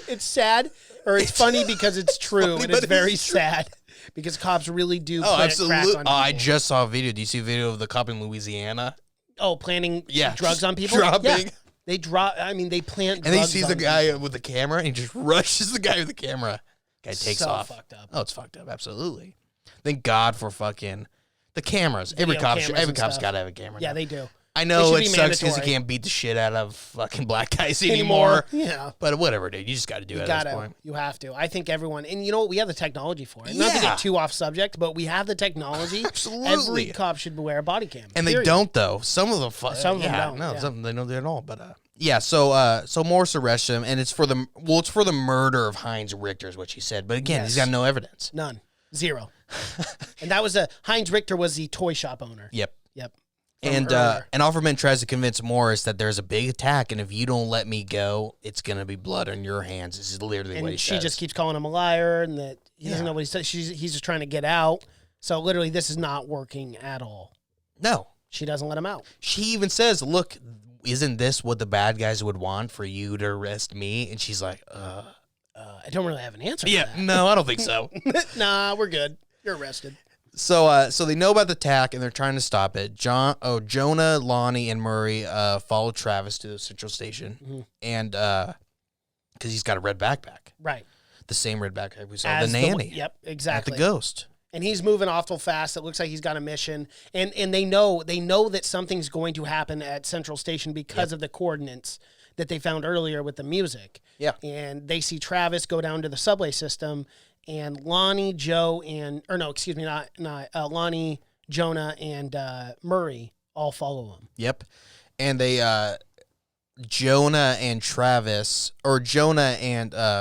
It's sad, or it's funny because it's true, funny, and it's but very it's true. sad because cops really do Oh, plant absolutely. crack on people. I just saw a video. Do you see a video of the cop in Louisiana? Oh, planting Yeah, drugs on people? dropping. Yeah. They drop. I mean, they plant And drugs then he sees on the guy people. with the camera and he just rushes the guy with the camera. Guy takes So off. fucked up. Oh, it's fucked up. Absolutely. Thank God for fucking the cameras. Every Video cop's cameras and got stuff. to have a camera. Yeah, now. they do. I know should it be sucks because you mandatory. can't beat the shit out of fucking black guys anymore. Yeah. But whatever, dude. You just got to do it at this point. You have to. I think everyone, and you know what? We have the technology for it. Not to Yeah. get too off subject, but we have the technology. Absolutely. Every cop should wear a body cam. And period. they don't though. Some of them, Some of them don't, No, yeah. some they don't do it at all. But yeah. So Morris arrests him, and it's for the murder of Heinz Richter, is what she said. But again, he's Yes. got no evidence. None. Zero. And that was Heinz Richter was the toy shop owner. Yep. Yep. From And earlier. Offerman tries to convince Morris that there's a big attack, and if you don't let me go, it's gonna be blood on your hands. This is literally what he And she says. just keeps calling him a liar, and that he doesn't know what he said. He's just trying to get out. So literally, this is not working at all. No. She doesn't let him out. She even says, "Look, isn't this what the bad guys would want for you to arrest me?" And she's like, I don't really have an answer. "Yeah, For no, I don't think so." that. Nah, we're good. You're arrested. So they know about the attack and they're trying to stop it. Jonah, Lonnie, and Murray follow Travis to the central station, and because he's got a red backpack, Right. the same red backpack we saw As the nanny, Yep, at exactly. the ghost. And he's moving awful fast. It looks like he's got a mission. And they know that something's going to happen at Central Station because of the coordinates that they found earlier with the music. Yeah. And they see Travis go down to the subway system, and Lonnie, Lonnie, Jonah, and Murray all follow him. Yep, and they Jonah and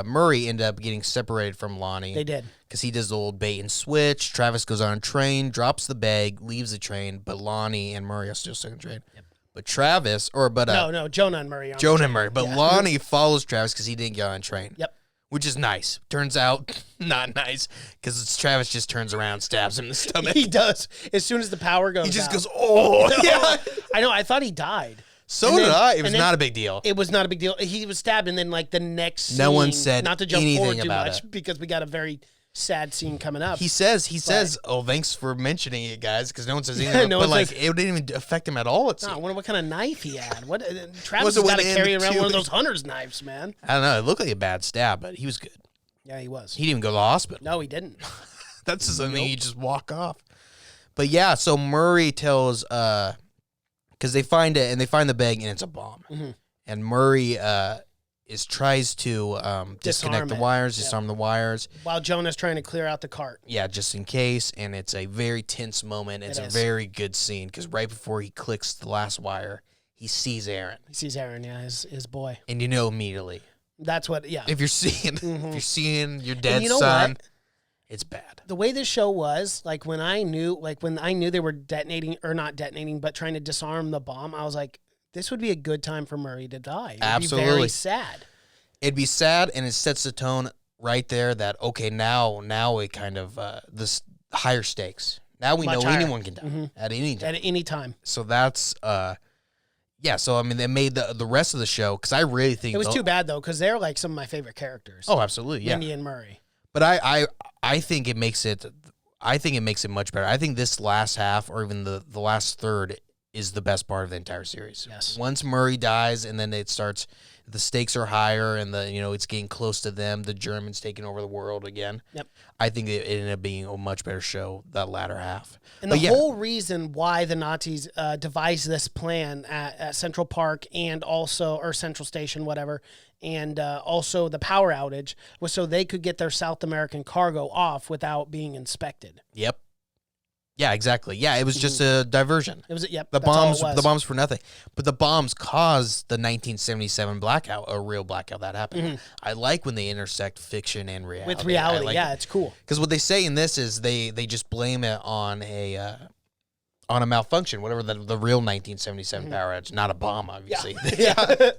Murray end up getting separated from Lonnie. They did. Because he does the old bait and switch. Travis goes on a train, drops the bag, leaves the train, but Lonnie and Murray are still stuck on the train. Yep. But No, Jonah and Murray. Jonah and Murray. But Lonnie follows Travis because he didn't get on a train. Yep. Which is nice. Turns out, not nice, because Travis just turns around, stabs him in the stomach. He does. As soon as the power goes He just out. goes, oh, yeah. I know. I thought he died. So did I. It was not a big deal. It was not a big deal. He was stabbed, and then like the next scene, no one said not to jump anything forward too about much it. because we got a very sad scene coming up. He says, oh, thanks for mentioning it, guys, because no one says anything. No but one like, says- it didn't even affect him at all. It No, I seemed. wonder what kind of knife he had. What Travis Was has it got to within carry the around one of two- those hunter's knives, man. I don't know. It looked like a bad stab, but he was good. Yeah, he was. He didn't even go to the hospital. No, he didn't. That's just something you just walk off. But yeah, so Murray tells, because they find it, and they find the bag, and it's a bomb. Mhm. And Murray tries to disconnect the wires, disarm the wires. While Jonah's trying to clear out the cart. Yeah, just in case. And it's a very tense moment. It's a very good scene because right before he clicks the last wire, he sees Aaron. He sees Aaron, yeah, his boy. And you know immediately. That's what, yeah. If you're seeing your dead you know son, what? it's bad. The way this show was, like when I knew they were detonating, or not detonating, but trying to disarm the bomb, I was like, this would be a good time for Murray to die. It'd Absolutely. be very sad. It'd be sad, and it sets the tone right there that, okay, now it kind of, this higher stakes. Now we Much know higher. anyone can die at any time. At any time. So that's, yeah, so I mean, they made the rest of the show, because I really think... It was too bad, though, because they're like some of my favorite characters. Oh, absolutely, yeah. Mindy and Murray. But I think it makes it much better. I think this last half, or even the last third, is the best part of the entire series. Yes. Once Murray dies, and then it starts, the stakes are higher, and it's getting close to them. The Germans taking over the world again. Yep. I think it ended up being a much better show, that latter half. And But the yeah, whole reason why the Nazis devised this plan at Central Park and also, or Central Station, whatever, and also the power outage was so they could get their South American cargo off without being inspected. Yep. Yeah, exactly. Yeah, it was just a diversion. It was, yep. The that's all it bombs, was. the bombs for nothing. But the bombs caused the 1977 blackout, a real blackout that happened. I like when they intersect fiction and reality. With reality, yeah, it's cool. Because what they say in this is they just blame it on a malfunction, whatever the real 1977 power outage, not a bomb, obviously. Yeah.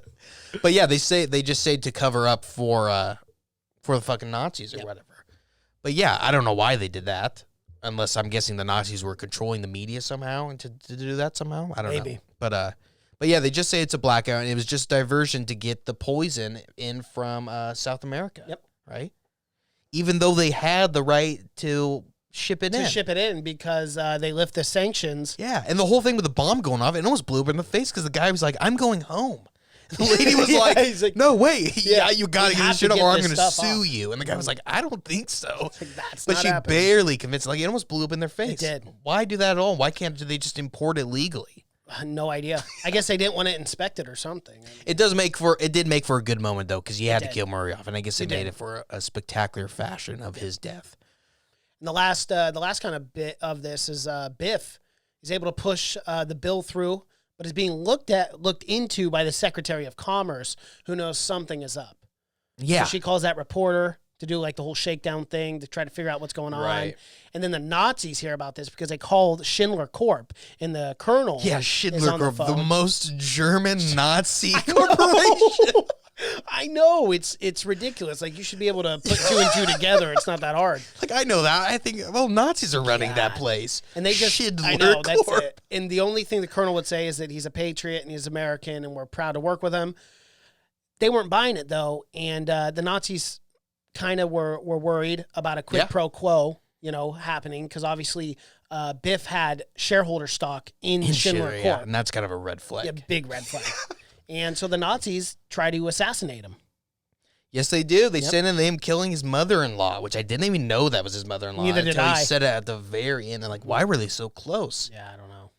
But yeah, they just say to cover up for the fucking Nazis or whatever. But yeah, I don't know why they did that. Unless I'm guessing the Nazis were controlling the media somehow and to do that somehow. I don't know. But yeah, they just say it's a blackout, and it was just diversion to get the poison in from South America. Yep. Right? Even though they had the right to ship it in. To ship it in because they lift the sanctions. Yeah, and the whole thing with the bomb going off, it almost blew up in the face because the guy was like, I'm going home. The lady was he's like, no, wait. Yeah, you got to we get have this shit to up get or I'm this going to stuff sue off. you. And the guy was like, I don't think so. That's But not she happening. barely convinced. Like, it almost blew up in their face. did. Why do that at all? Why can't they just import it legally? No idea. I guess they didn't want it inspected or something. It did make for a good moment, though, because you had to did. kill Murray off. And I guess they It made did. it for a spectacular fashion of his death. And the last kind of bit of this is Biff. He's able to push the bill through, but is being looked into by the Secretary of Commerce, who knows something is up. Yeah. So she calls that reporter to do like the whole shakedown thing to try to figure out what's going on. Right. And then the Nazis hear about this because they called Schindler Corp, and the colonel Yeah, is Schindler on Corp, the phone. most German Nazi corporation. I know, it's ridiculous. Like, you should be able to put two and two together. It's not that hard. Like, I know that. I think, well, Nazis are running that God. place. And they just, Schindler I know, that's Corp. it. And the only thing the colonel would say is that he's a patriot and he's American and we're proud to work with him. They weren't buying it, though. And the Nazis kind of were worried about a quid pro quo, happening. Because obviously Biff had shareholder stock in Schindler Corp. Yeah, and that's kind of a red flag. Yeah, big red flag. And so the Nazis try to assassinate him. Yes, they do. They sent in him killing his mother-in-law, which I didn't even know that was his mother-in-law. Neither did until I. He said it at the very end. And like, why were they so close? Yeah, I don't know.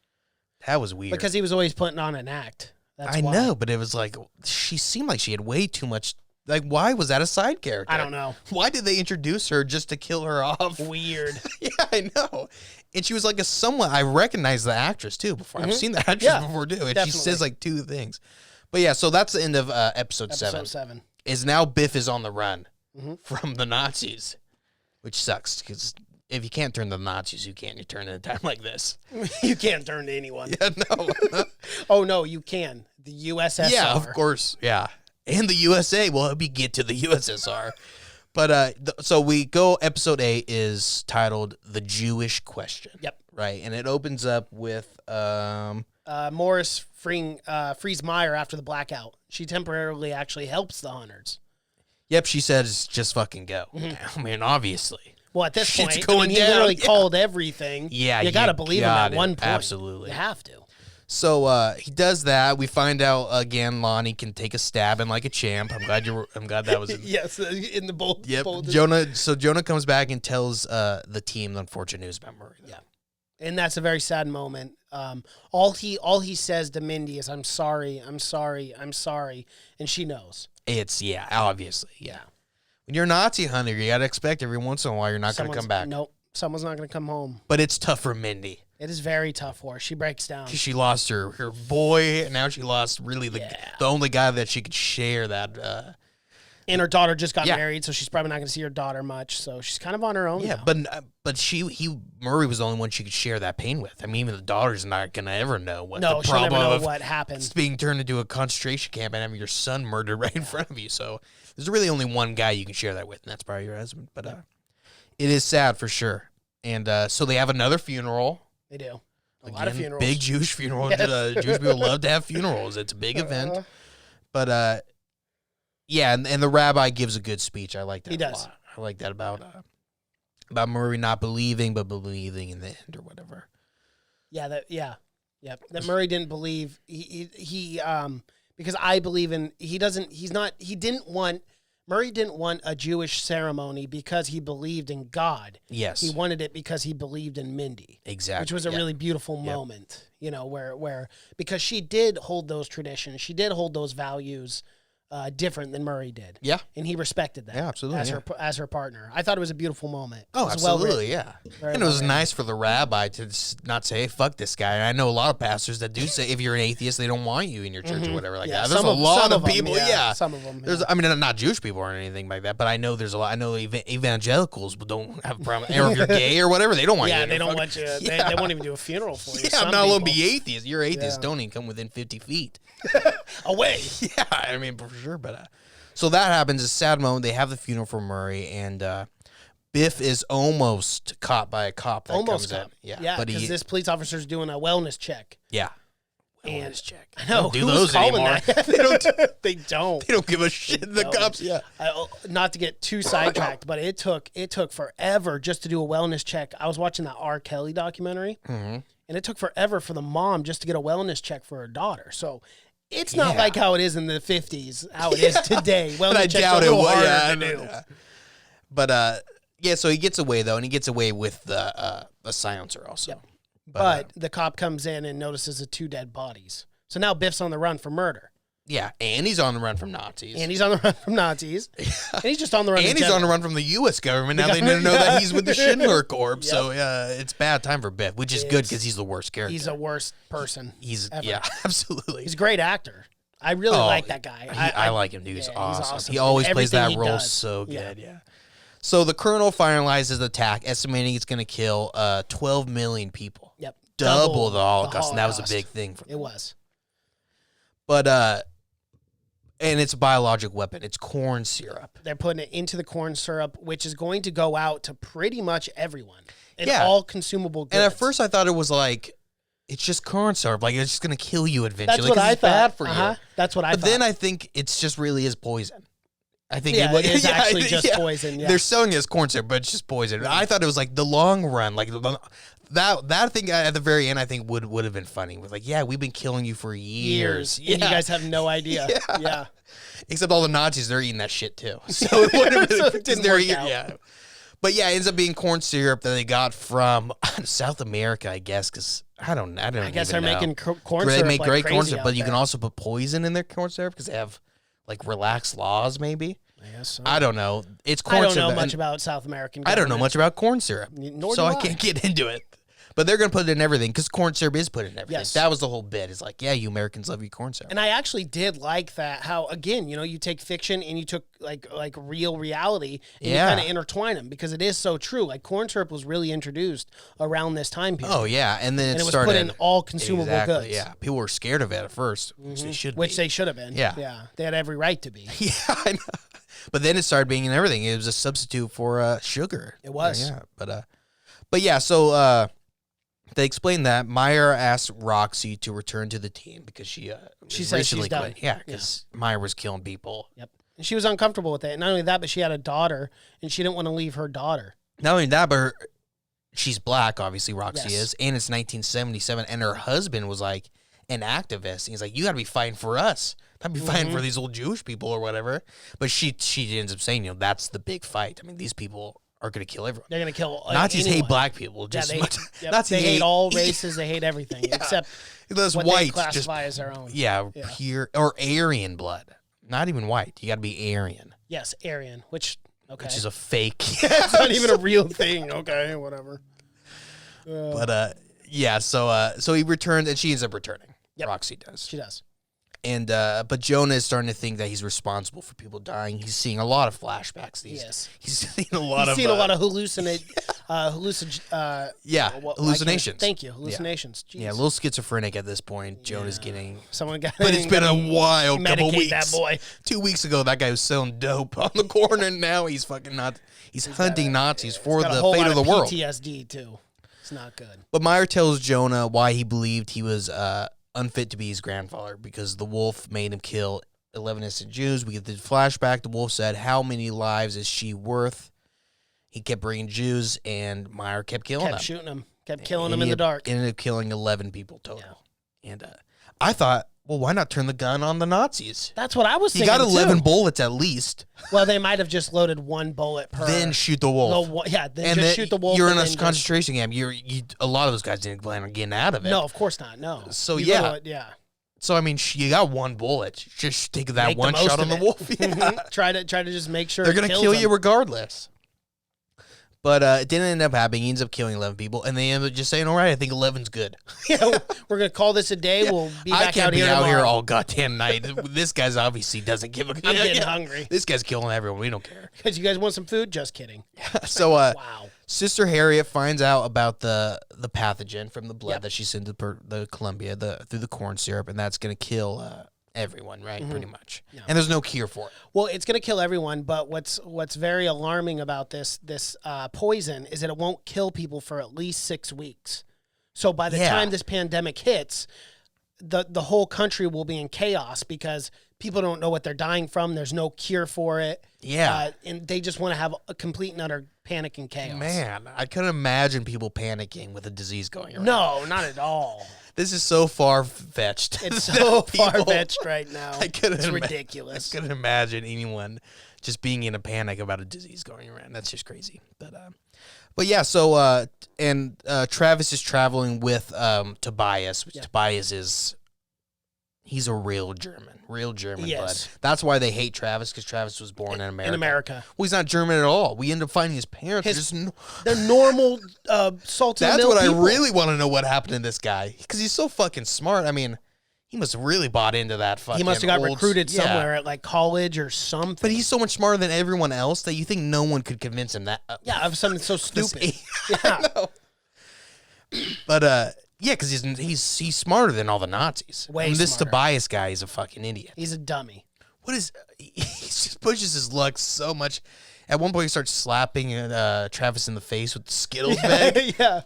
That was weird. Because he was always putting on an act. That's I why. know, but it was like, she seemed like she had way too much. Like, why was that a side character? I don't know. Why did they introduce her just to kill her off? Weird. Yeah, I know. And she was like I recognize the actress too before. I've seen the actress Yeah, before too. And definitely. she says like two things. But yeah, so that's the end of episode 7. Episode 7. Is now Biff is on the run from the Nazis, which sucks because if you can't turn to the Nazis, you can't. You turn in a time like this. You can't turn to anyone. Yeah, no. Oh, no, you can. The USSR. Yeah, of course. Yeah. And the USA will help you get to the USSR. But so we go, episode 8 is titled The Jewish Question. Yep. Right. And it opens up with Morris frees Meyer after the blackout. She temporarily actually helps the hunters. Yep, she says just fucking go. I mean, obviously. Well, at this Shit's point, going he down. literally Yeah. called everything. Yeah, you got to believe him at got it. one point. Absolutely. You have to. So he does that. We find out again Lonnie can take a stabbing like a champ. I'm glad that was in. Yes, in the bold. Yep. bold- Jonah comes back and tells the team the unfortunate news about Murray. Yeah. And that's a very sad moment. All he says to Mindy is, "I'm sorry, I'm sorry, I'm sorry," and she knows. It's obviously, yeah. When you're a Nazi hunter, you gotta expect every once in a while you're not gonna come back. Nope, someone's not gonna come home. But it's tough for Mindy It is very tough for her. She breaks down. because she lost her boy, and now she lost really the only guy that she could share that. And her daughter just got Yeah. married, so she's probably not going to see her daughter much. So she's kind of on her own. Yeah, now. but Murray was the only one she could share that pain with. I mean, even the daughter's not gonna ever know what no, the she'll never problem know of what happened. being turned into a concentration camp and having your son murdered right in front of you. So there's really only one guy you can share that with, and that's probably your husband. But it is sad for sure. And so they have another funeral. They do a lot of funerals. Big Jewish funeral. Yes. Jewish people love to have funerals. It's a big event. But yeah, and the rabbi gives a good speech. I like that. He does. A lot. I like that about Murray not believing, but believing in the end or whatever. Yep. That Murray didn't believe he because I believe in Murray didn't want a Jewish ceremony because he believed in God. Yes. He wanted it because he believed in Mindy. Exactly. Which was a really beautiful moment, where because she did hold those traditions, she did hold those values different than Murray did. Yeah. And he respected that. Yeah, absolutely, As her partner. I thought it was a beautiful moment. Oh, It was well absolutely, written. yeah. Very And it was well nice for the rabbi to not say, hey, fuck this guy. And I know a lot of pastors that do say if you're an atheist, they don't want you in your church or whatever like that. There's some a of- lot some of them, people, yeah. Some of them. There's, I mean, not Jewish people or anything like that, but I know there's a lot. I know evangelicals don't have a problem. Or if you're gay or whatever, they don't want you. Yeah, in they your don't fucking- want you. Yeah. They won't even do a funeral for you. Yeah, Some I'm not alone people. be atheist. You're atheist. Yeah. Don't even come within 50 feet. Away. Yeah, I mean, for sure. But so that happens. A sad moment. They have the funeral for Murray, and Biff is almost caught by a cop that Almost comes caught. in. Yeah, but because this police officer's doing a wellness check. Yeah. And check. I know. Don't do who's those calling anymore. that? They don't. They don't. They don't give a shit. The don't. cops. Yeah. Not to get too sidetracked, but it took forever just to do a wellness check. I was watching that R. Kelly documentary, and it took forever for the mom just to get a wellness check for her daughter. So it's not like how it is in the 50s, how it is today. Wellness But I checks doubt are a it. little harder Yeah, to do. yeah. But yeah. So he gets away though, and he gets away with the silencer also. Yep. But the cop comes in and notices the 2 dead bodies. So now Biff's on the run for murder. Yeah, and he's on the run from Nazis. And he's on the run from Nazis. And he's just on the run And he's on the run from the U.S. government. Now they know that he's with the Schindler Corps. Yep. So it's bad time for Biff, which is good because he's the worst character. He's the worst person. He's ever. yeah, absolutely. He's a great actor. I really like that guy. I like him, dude. He's yeah, awesome. He in always plays everything that he role does. so good. Yeah. So the colonel finalizes the attack, estimating it's going to kill 12 million people. Yep. Double the Holocaust, and that was a Holocaust. big thing for them. It was. But and it's a biologic weapon. It's corn syrup. They're putting it into the corn syrup, which is going to go out to pretty much everyone. And Yeah. all consumable goods. And at first I thought it was like, it's just corn syrup. Like, it's just going to kill you eventually. that's what 'cause I it's thought. bad for you. That's what I But thought. then I think it's just really is poison. I think Yeah, it is yeah, actually just yeah. poison. Yeah. They're selling it as corn syrup, but it's just poison. I thought it was like the long run, like that thing at the very end. I think would have been funny. With like, yeah, we've been killing you for years. And you guys have no idea. Yeah. Except all the Nazis, they're eating that shit too. So it wouldn't So have it didn't they're work eating, out. yeah. But yeah, it ends up being corn syrup that they got from South America, I guess, because I don't I guess even they're know. making corn They syrup. make like great corn crazy syrup, out but you can there. also put poison in their corn syrup because they have like relaxed laws, maybe. I guess so. I don't know. It's I corn don't syrup. know much and about South American. I don't know government. much about corn syrup, Nor so do I can't get into it. But they're going to put it in everything because corn syrup is put in everything. Yes. That was the whole bit. It's like, yeah, you Americans love your corn syrup. And I actually did like that, how, again, you take fiction and you took like real reality and you kind of intertwine them, because it is so true. Like corn syrup was really introduced around this time period. Oh, yeah. And then it was started put in all consumable goods. Yeah. People were scared of it at first, which they should Which they should have been. Yeah. Yeah. They had every right to be. Yeah, I know. But then it started being in everything. It was a substitute for sugar. It was. Yeah. But yeah, so they explained that Meyer asked Roxy to return to the team because she says recently she's done. quit. Yeah, because Meyer was killing people. Yep. And she was uncomfortable with it. Not only that, but she had a daughter, and she didn't want to leave her daughter. Not only that, but she's black, obviously, Roxy Yes. is, and it's 1977, and her husband was like an activist. He's like, you got to be fighting for us, not be fighting for these old Jewish people or whatever. But she ends up saying, that's the big fight. I mean, these people are going to kill everyone. They're going to kill Nazis anyone. hate black people. Just Yeah, Nazis they hate all races. They hate everything except those what whites they classify as their own. Yeah, pure or Aryan blood. Not even white. You got to be Aryan. Yes, Aryan, which is a fake. it's not even a real thing. Okay, whatever. But yeah. So he returned, and she ends up returning. Yep. Roxy does. She does. And but Jonah is starting to think that he's responsible for people dying. He's seeing a lot of flashbacks. Yes. He's seeing a lot He's of seen a lot of hallucinations. Thank you, hallucinations. Yeah, a Jeez. little schizophrenic at this point. Jonah's getting. Someone got. But it's been a wild couple medicate weeks. that boy. 2 weeks ago, that guy was selling dope on the corner, and now he's fucking not. He's hunting Nazis for Got a the whole fate lot of the world. PTSD too. It's not good. But Meyer tells Jonah why he believed he was unfit to be his grandfather, because the wolf made him kill 11 innocent Jews. We get the flashback. The wolf said, how many lives is she worth? He kept bringing Jews, and Meyer kept killing them. Kept shooting them. Kept killing them in the dark. Ended up killing 11 people total. Yeah. And I thought, well, why not turn the gun on the Nazis? That's what I was You thinking. got 11 too. bullets at least. Well, they might have just loaded one bullet per. Then shoot the wolf. Then just shoot the wolf. You're in and a then concentration camp. A lot of those guys didn't plan on getting out of it. No, of course not. No. So You yeah. go to it, So I mean, you got one bullet. Just take that Make the one most shot on of the it. wolf. Yeah. Try to just make sure They're it gonna kills kill you them. regardless. But it didn't end up happening. He ends up killing 11 people, and they end up just saying, "All right, I think 11's good." Yeah, we're gonna call this a day. We'll be back I can't out be here out here tomorrow. all goddamn night. This guy's obviously doesn't give a. I'm getting hungry. This guy's killing everyone. We don't care. Because you guys want some food? Just kidding. So, Wow. Sister Harriet finds out about the pathogen from the blood Yep. that she sent to the Columbia through the corn syrup, and that's gonna kill everyone, right? Pretty much. Yeah. And there's no cure for it. Well, it's going to kill everyone, but what's very alarming about this poison is that it won't kill people for at least 6 weeks. So by the time this pandemic hits, the whole country will be in chaos because people don't know what they're dying from. There's no cure for it. Yeah. And they just want to have a complete and utter panic and chaos. Man, I couldn't imagine people panicking with a disease going around. No, not at all. This is so far-fetched. It's so far-fetched right now. It's ridiculous. I couldn't imagine anyone just being in a panic about a disease going around. That's just crazy. But yeah, so Travis is traveling with Tobias, which Tobias is he's a real German blood. Yes. That's why they hate Travis, because Travis was born in America. Well, he's not German at all. We end up finding his parents. They're normal salted That's milk what people. I really want to know what happened to this guy, because he's so fucking smart. I mean, he must have really bought into that fucking He must have got recruited yeah. somewhere at like college or something. But he's so much smarter than everyone else that you think no one could convince him that. Yeah, of something so stupid. Yeah. Yeah. But yeah, because he's smarter than all the Nazis. Way I mean, this smarter. Tobias guy is a fucking idiot. He's a dummy. What is he just pushes his luck so much. At one point, he starts slapping Travis in the face with the Skittles bag, Yeah.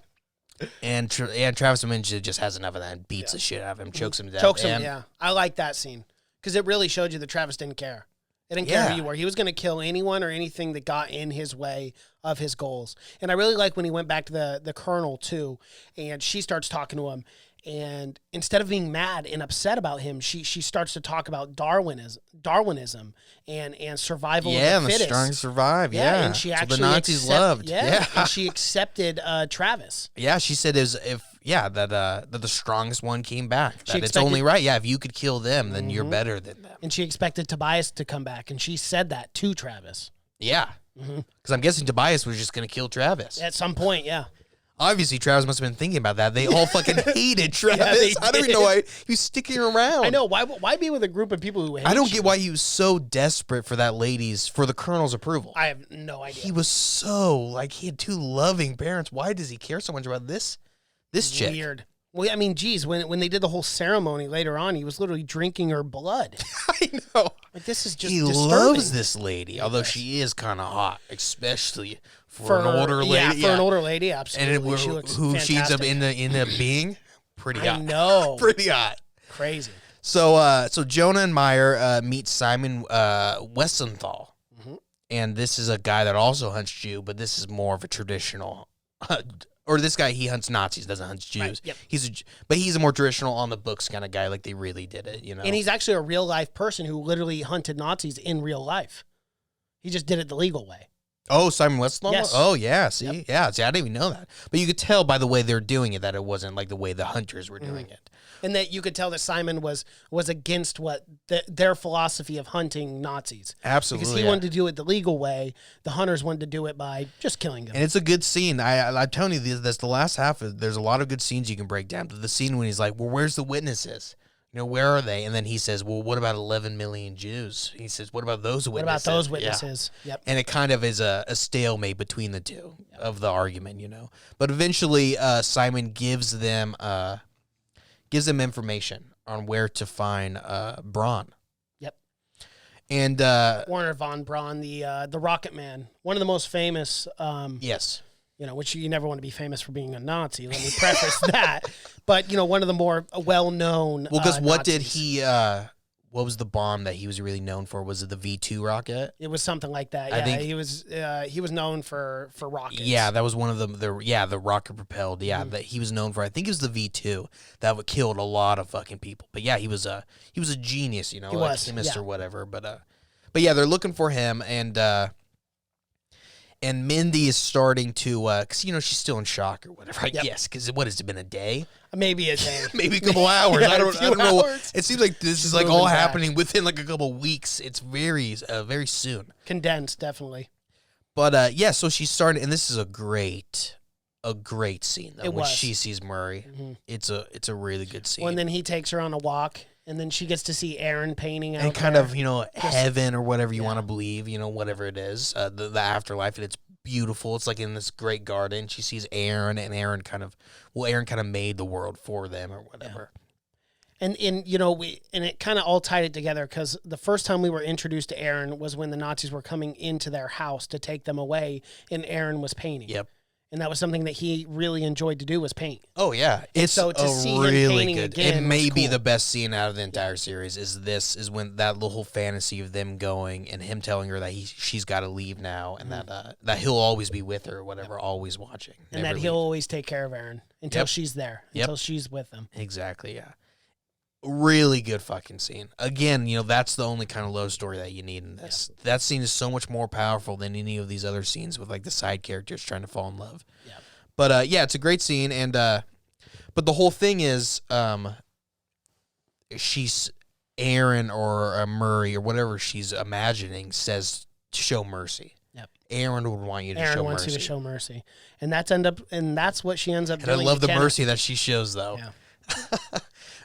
and Travis eventually just has enough of that and beats the shit out of him, chokes him to death. Chokes him, And- yeah. I like that scene because it really showed you that Travis didn't care. He didn't care Yeah. who you were. He was going to kill anyone or anything that got in his way of his goals. And I really like when he went back to the colonel, too, and she starts talking to him. And instead of being mad and upset about him, she starts to talk about Darwinism and survival Yeah, of and the the fittest. strong survive. Yeah, And she So actually the Nazis loved. Yeah, and she accepted Travis. Yeah, she said that the strongest one came back. That it's expected- only right. Yeah, if you could kill them, then you're better than them. And she expected Tobias to come back, and she said that to Travis Yeah, because I'm guessing Tobias was just going to kill Travis. at some point. Yeah, Obviously, Travis must have been thinking about that. They all fucking hated Travis. they I don't even know why he was sticking around. I know. Why be with a group of people who hate I don't you? get why he was so desperate for the colonel's approval. I have no idea. He was so, like, he had 2 loving parents. Why does he care so much about this chick? Weird. Well, I mean, geez, when they did the whole ceremony later on, he was literally drinking her blood. I know. Like, this is just He disturbing. loves this lady, although she is kind of hot, especially for an older lady. Yeah, for an older lady, absolutely. And she looks who she ends up fantastic. end up being pretty hot. I know. Pretty hot. Crazy. So Jonah and Meyer meet Simon Wiesenthal, and this is a guy that also hunts Jew, but this is more of a traditional. Or this guy, he hunts Nazis, doesn't hunt Jews. Right, yep. He's a more traditional on the books kind of guy, like they really did it, you know. And he's actually a real life person who literally hunted Nazis in real life. He just did it the legal way. Oh, Simon Wiesenthal? Yes. Oh, yeah. See? Yep. Yeah. See, I didn't even know that. But you could tell by the way they're doing it that it wasn't like the way the hunters were doing it. And that you could tell that Simon was against what their philosophy of hunting Nazis. Absolutely. Because he wanted to do it the legal way. The hunters wanted to do it by just killing them. And it's a good scene. I'm telling you, that's the last half. There's a lot of good scenes you can break down. The scene when he's like, well, where's the witnesses? You know, where are they? And then he says, well, what about 11 million Jews? He says, what about those What witnesses? about those Yeah. witnesses? Yep. And it kind of is a stalemate between the two of the argument, you know. But eventually, Simon gives them information on where to find Braun. Yep. And Warner von Braun, the Rocket Man, one of the most famous. yes, Which you never want to be famous for being a Nazi. Let me preface that. But one of the more well-known. well, because what Nazis. did he? What was the bomb that he was really known for? Was it the V2 rocket? It was something like that. I Yeah, think- he was known for rockets. Yeah, that was one of the rocket propelled. Yeah, that he was known for. I think it was the V2 that killed a lot of fucking people. But yeah, he was a genius, He like was, chemist yeah. or whatever. But yeah, they're looking for him, and Mindy is starting to, because she's still in shock or whatever. I guess because what has it been, a day? Maybe a day. Maybe a couple hours. Yeah, I a don't few know. hours. It seems like this is like moving all back. happening within like a couple weeks. It's very soon. Condensed, definitely. But yeah, so she's starting, and this is a great scene though, It when was. she sees Murray. It's a really good scene. Well, and then he takes her on a walk, and then she gets to see Aaron painting out and kind there. of heaven or whatever you want to believe, whatever it is, the afterlife, and it's beautiful. It's like in this great garden. She sees Aaron, and Aaron kind of made the world for them or whatever. And it kind of all tied it together because the first time we were introduced to Aaron was when the Nazis were coming into their house to take them away, and Aaron was painting. Yep. And that was something that he really enjoyed to do, was paint. Oh yeah, it's so to see him really painting good. again It may was be cool. the best scene out of the entire series. Is when that little fantasy of them going and him telling her that she's got to leave now, and that he'll always be with her, or whatever, always watching, And never that he'll leave. always take care of Aaron until Yep. she's there, Yep. until she's with them. Exactly, yeah. Really good fucking scene. Again, that's the only kind of love story that you need in this. Yeah. That scene is so much more powerful than any of these other scenes with like the side characters trying to fall in love. Yeah. But yeah, it's a great scene, and but the whole thing is, she's Aaron or Murray or whatever she's imagining says to show mercy. Yep. Aaron would want you to Aaron show wants mercy. you to show mercy, and that's what she ends up And doing. I love to the Kenneth. mercy that she shows, though. Yeah.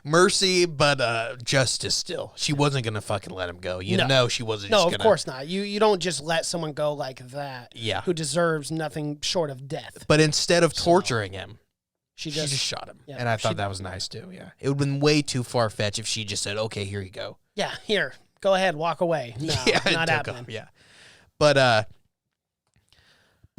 Mercy, but justice still. She wasn't going to fucking let him go. No. know she wasn't No, just of going to. course not. You don't just let someone go like that. Yeah. Who deserves nothing short of death. But instead of torturing him, She she just just shot him. Yeah, And I thought she- that was nice, too, yeah. It would have been way too far-fetched if she just said, okay, here you go. yeah, here, go ahead, walk away. No, and not took happening. off, yeah. But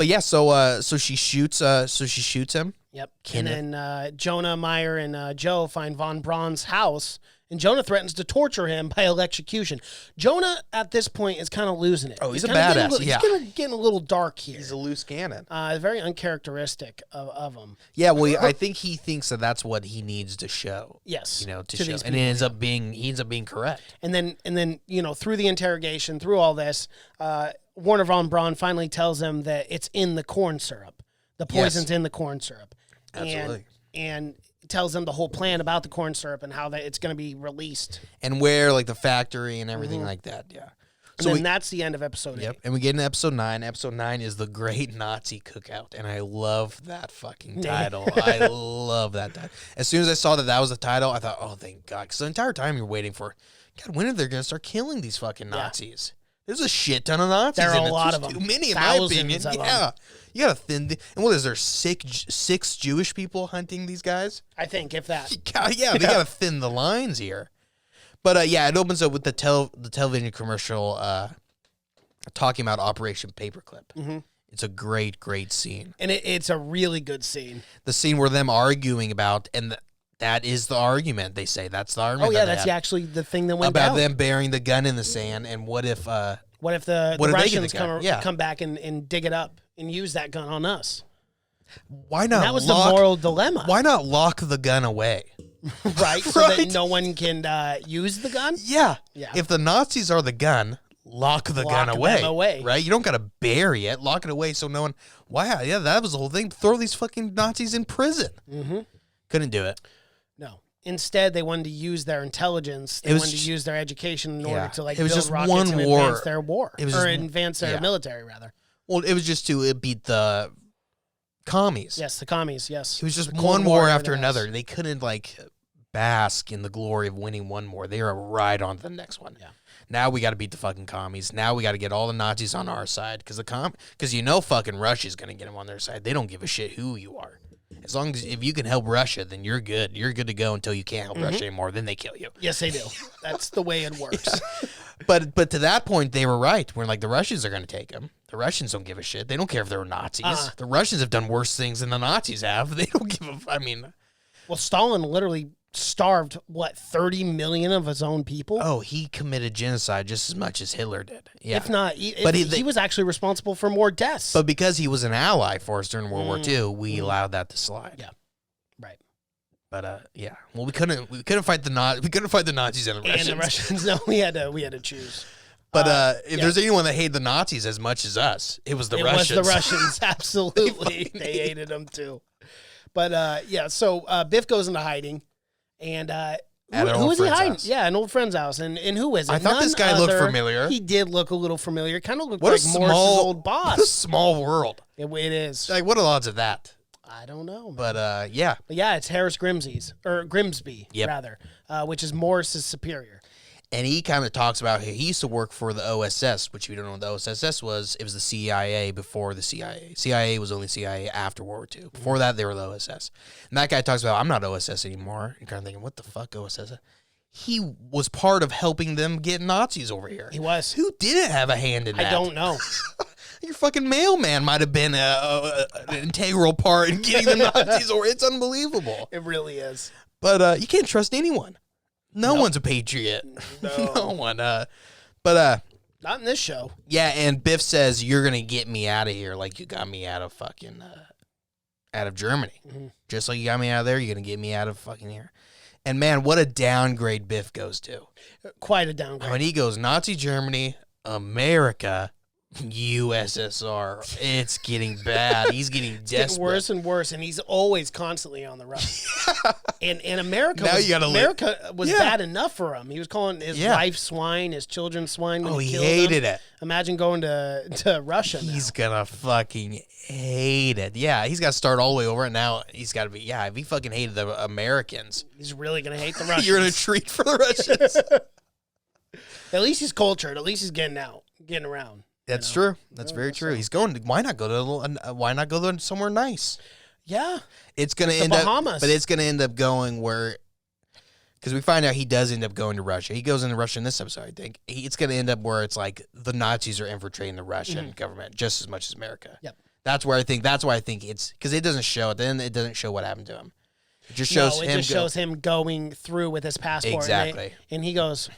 yeah, so she shoots him. Yep. Kenneth. And then Jonah, Meyer, and Joe find Von Braun's house, and Jonah threatens to torture him by electrocution. Jonah, at this point, is kind of losing it. Oh, he's a kinda getting badass, little- yeah. He's getting a little dark here. He's a loose cannon. Very uncharacteristic of him. Yeah, well, I think he thinks that that's what he needs to show. Yes. To to show. these And he ends up being correct. And then through the interrogation, through all this, Warner von Braun finally tells him that it's in the corn syrup. The poison's in the corn syrup. Absolutely. And tells them the whole plan about the corn syrup and how that it's going to be released. And where, like, the factory and everything like that, yeah. And then that's the end of episode 8. Yep, and we get into episode 9. Episode 9 is the Great Nazi Cookout, and I love that fucking title. I love that title. As soon as I saw that was the title, I thought, oh, thank God. Because the entire time you're waiting for, God, when are they going to start killing these fucking Nazis? There's a shit ton of Nazis. There are in a it. lot There's of them. Too many, in Thousands my opinion. of Yeah. them. You got to thin. And what is there, six Jewish people hunting these guys? I think, if that. Yeah, they got to thin the lines here. But yeah, it opens up with the television commercial talking about Operation Paperclip. Mm-hmm. It's a great, great scene. And it's a really good scene. The scene where them arguing about, and that is the argument, they say. That's the argument. Oh, yeah, that's actually the thing that went about down. them burying the gun in the sand, and what if the what if they get Russians the gun? come back and dig it up and use that gun on us? Why not? And that was the moral dilemma. Why not lock the gun away? Right? So that no one can use the gun? Yeah. Yeah. If the Nazis are the gun, lock the gun them away. away. Right? You don't got to bury it. Lock it away so no one. Wow. Yeah, that was the whole thing. Throw these fucking Nazis in prison. Mm-hmm. Couldn't do it. No. Instead, they wanted to use their intelligence. They wanted to use their education in order to it was build just rockets one and war. advance their war. It was or just- advance their military, rather. Well, it was just to beat the commies. Yes, the commies, yes. It was just The Cold one war and after everything else. another. They couldn't bask in the glory of winning one more. They were right on to the next one. Yeah. Now we got to beat the fucking commies. Now we got to get all the Nazis on our side because fucking Russia's gonna get them on their side. They don't give a shit who you are. As long as if you can help Russia, then you're good. You're good to go until you can't help Russia anymore. Then they kill you. Yes, they do. That's the way it works. But to that point, they were right. When the Russians are going to take them. The Russians don't give a shit. They don't care if they're Nazis. The Russians have done worse things than the Nazis have. They don't give a. I mean, Well, Stalin literally starved 30 million of his own people. oh, he committed genocide just as much as Hitler did. Yeah, If not, But he was actually responsible for more deaths. but because he was an ally for us during World War II, we allowed that to slide. Yeah. Right. But yeah, well, we couldn't fight the Nazis and the Russians. And the Russians, no, we had to choose. But if there's anyone that hated the Nazis as much as us, it was the Russians. It was the Russians, absolutely. They hated them too. But yeah, so Biff goes into hiding, and who is he hiding? House. Yeah, an old friend's house. And who is it? I thought this guy looked familiar. He did look a little familiar. Kind of looked What a like Morris's old What a boss. small world. It is. What are the odds of that? I don't know. But yeah. But yeah, it's Harris Grimsby, Yep. rather, which is Morris's superior. And he kind of talks about he used to work for the OSS, which if you don't know what the OSS was, it was the CIA before the CIA. CIA was only CIA after World War II. Before that, they were the OSS. And that guy talks about, I'm not OSS anymore. And kind of thinking, what the fuck, OSS? He was part of helping them get Nazis over here. He was. Who didn't have a hand in that? I don't know. Your fucking mailman might have been an integral part in getting the Nazis over. It's unbelievable. It really is. But you can't trust anyone. No one's a patriot. No one. But not in this show. yeah, and Biff says, you're going to get me out of here like you got me out of fucking, out of Germany. Mm-hmm. Just like you got me out of there, you're going to get me out of fucking here. And man, what a downgrade Biff goes to. Quite a downgrade. When he goes Nazi Germany, America, USSR, it's getting bad. He's getting desperate. Getting worse and worse, and he's always constantly on the run. And America, Now was, you gotta America was Yeah. bad enough for him. He was calling his wife swine, his children swine. When Oh, he he killed hated them. it. Imagine going to Russia. He's gonna fucking hate it. Yeah, he's got to start all the way over, and now he's got to be. Yeah, if he fucking hated the Americans, He's really gonna hate the Russians. you're in a treat for the Russians. At least he's cultured. At least he's getting out, getting around. That's true. That's very true. He's going. Why not go to? Why not go to somewhere nice? Yeah, It's gonna The end Bahamas. up, but it's gonna end up going where, because we find out he does end up going to Russia. He goes into Russia in this episode, I think. It's gonna end up where it's like the Nazis are infiltrating the Russian government just as much as America. Yep. That's where I think. That's why I think it's because it doesn't show it. Then it doesn't show what happened to him. It just shows it him. just shows him going through with his passport. Exactly. And he goes,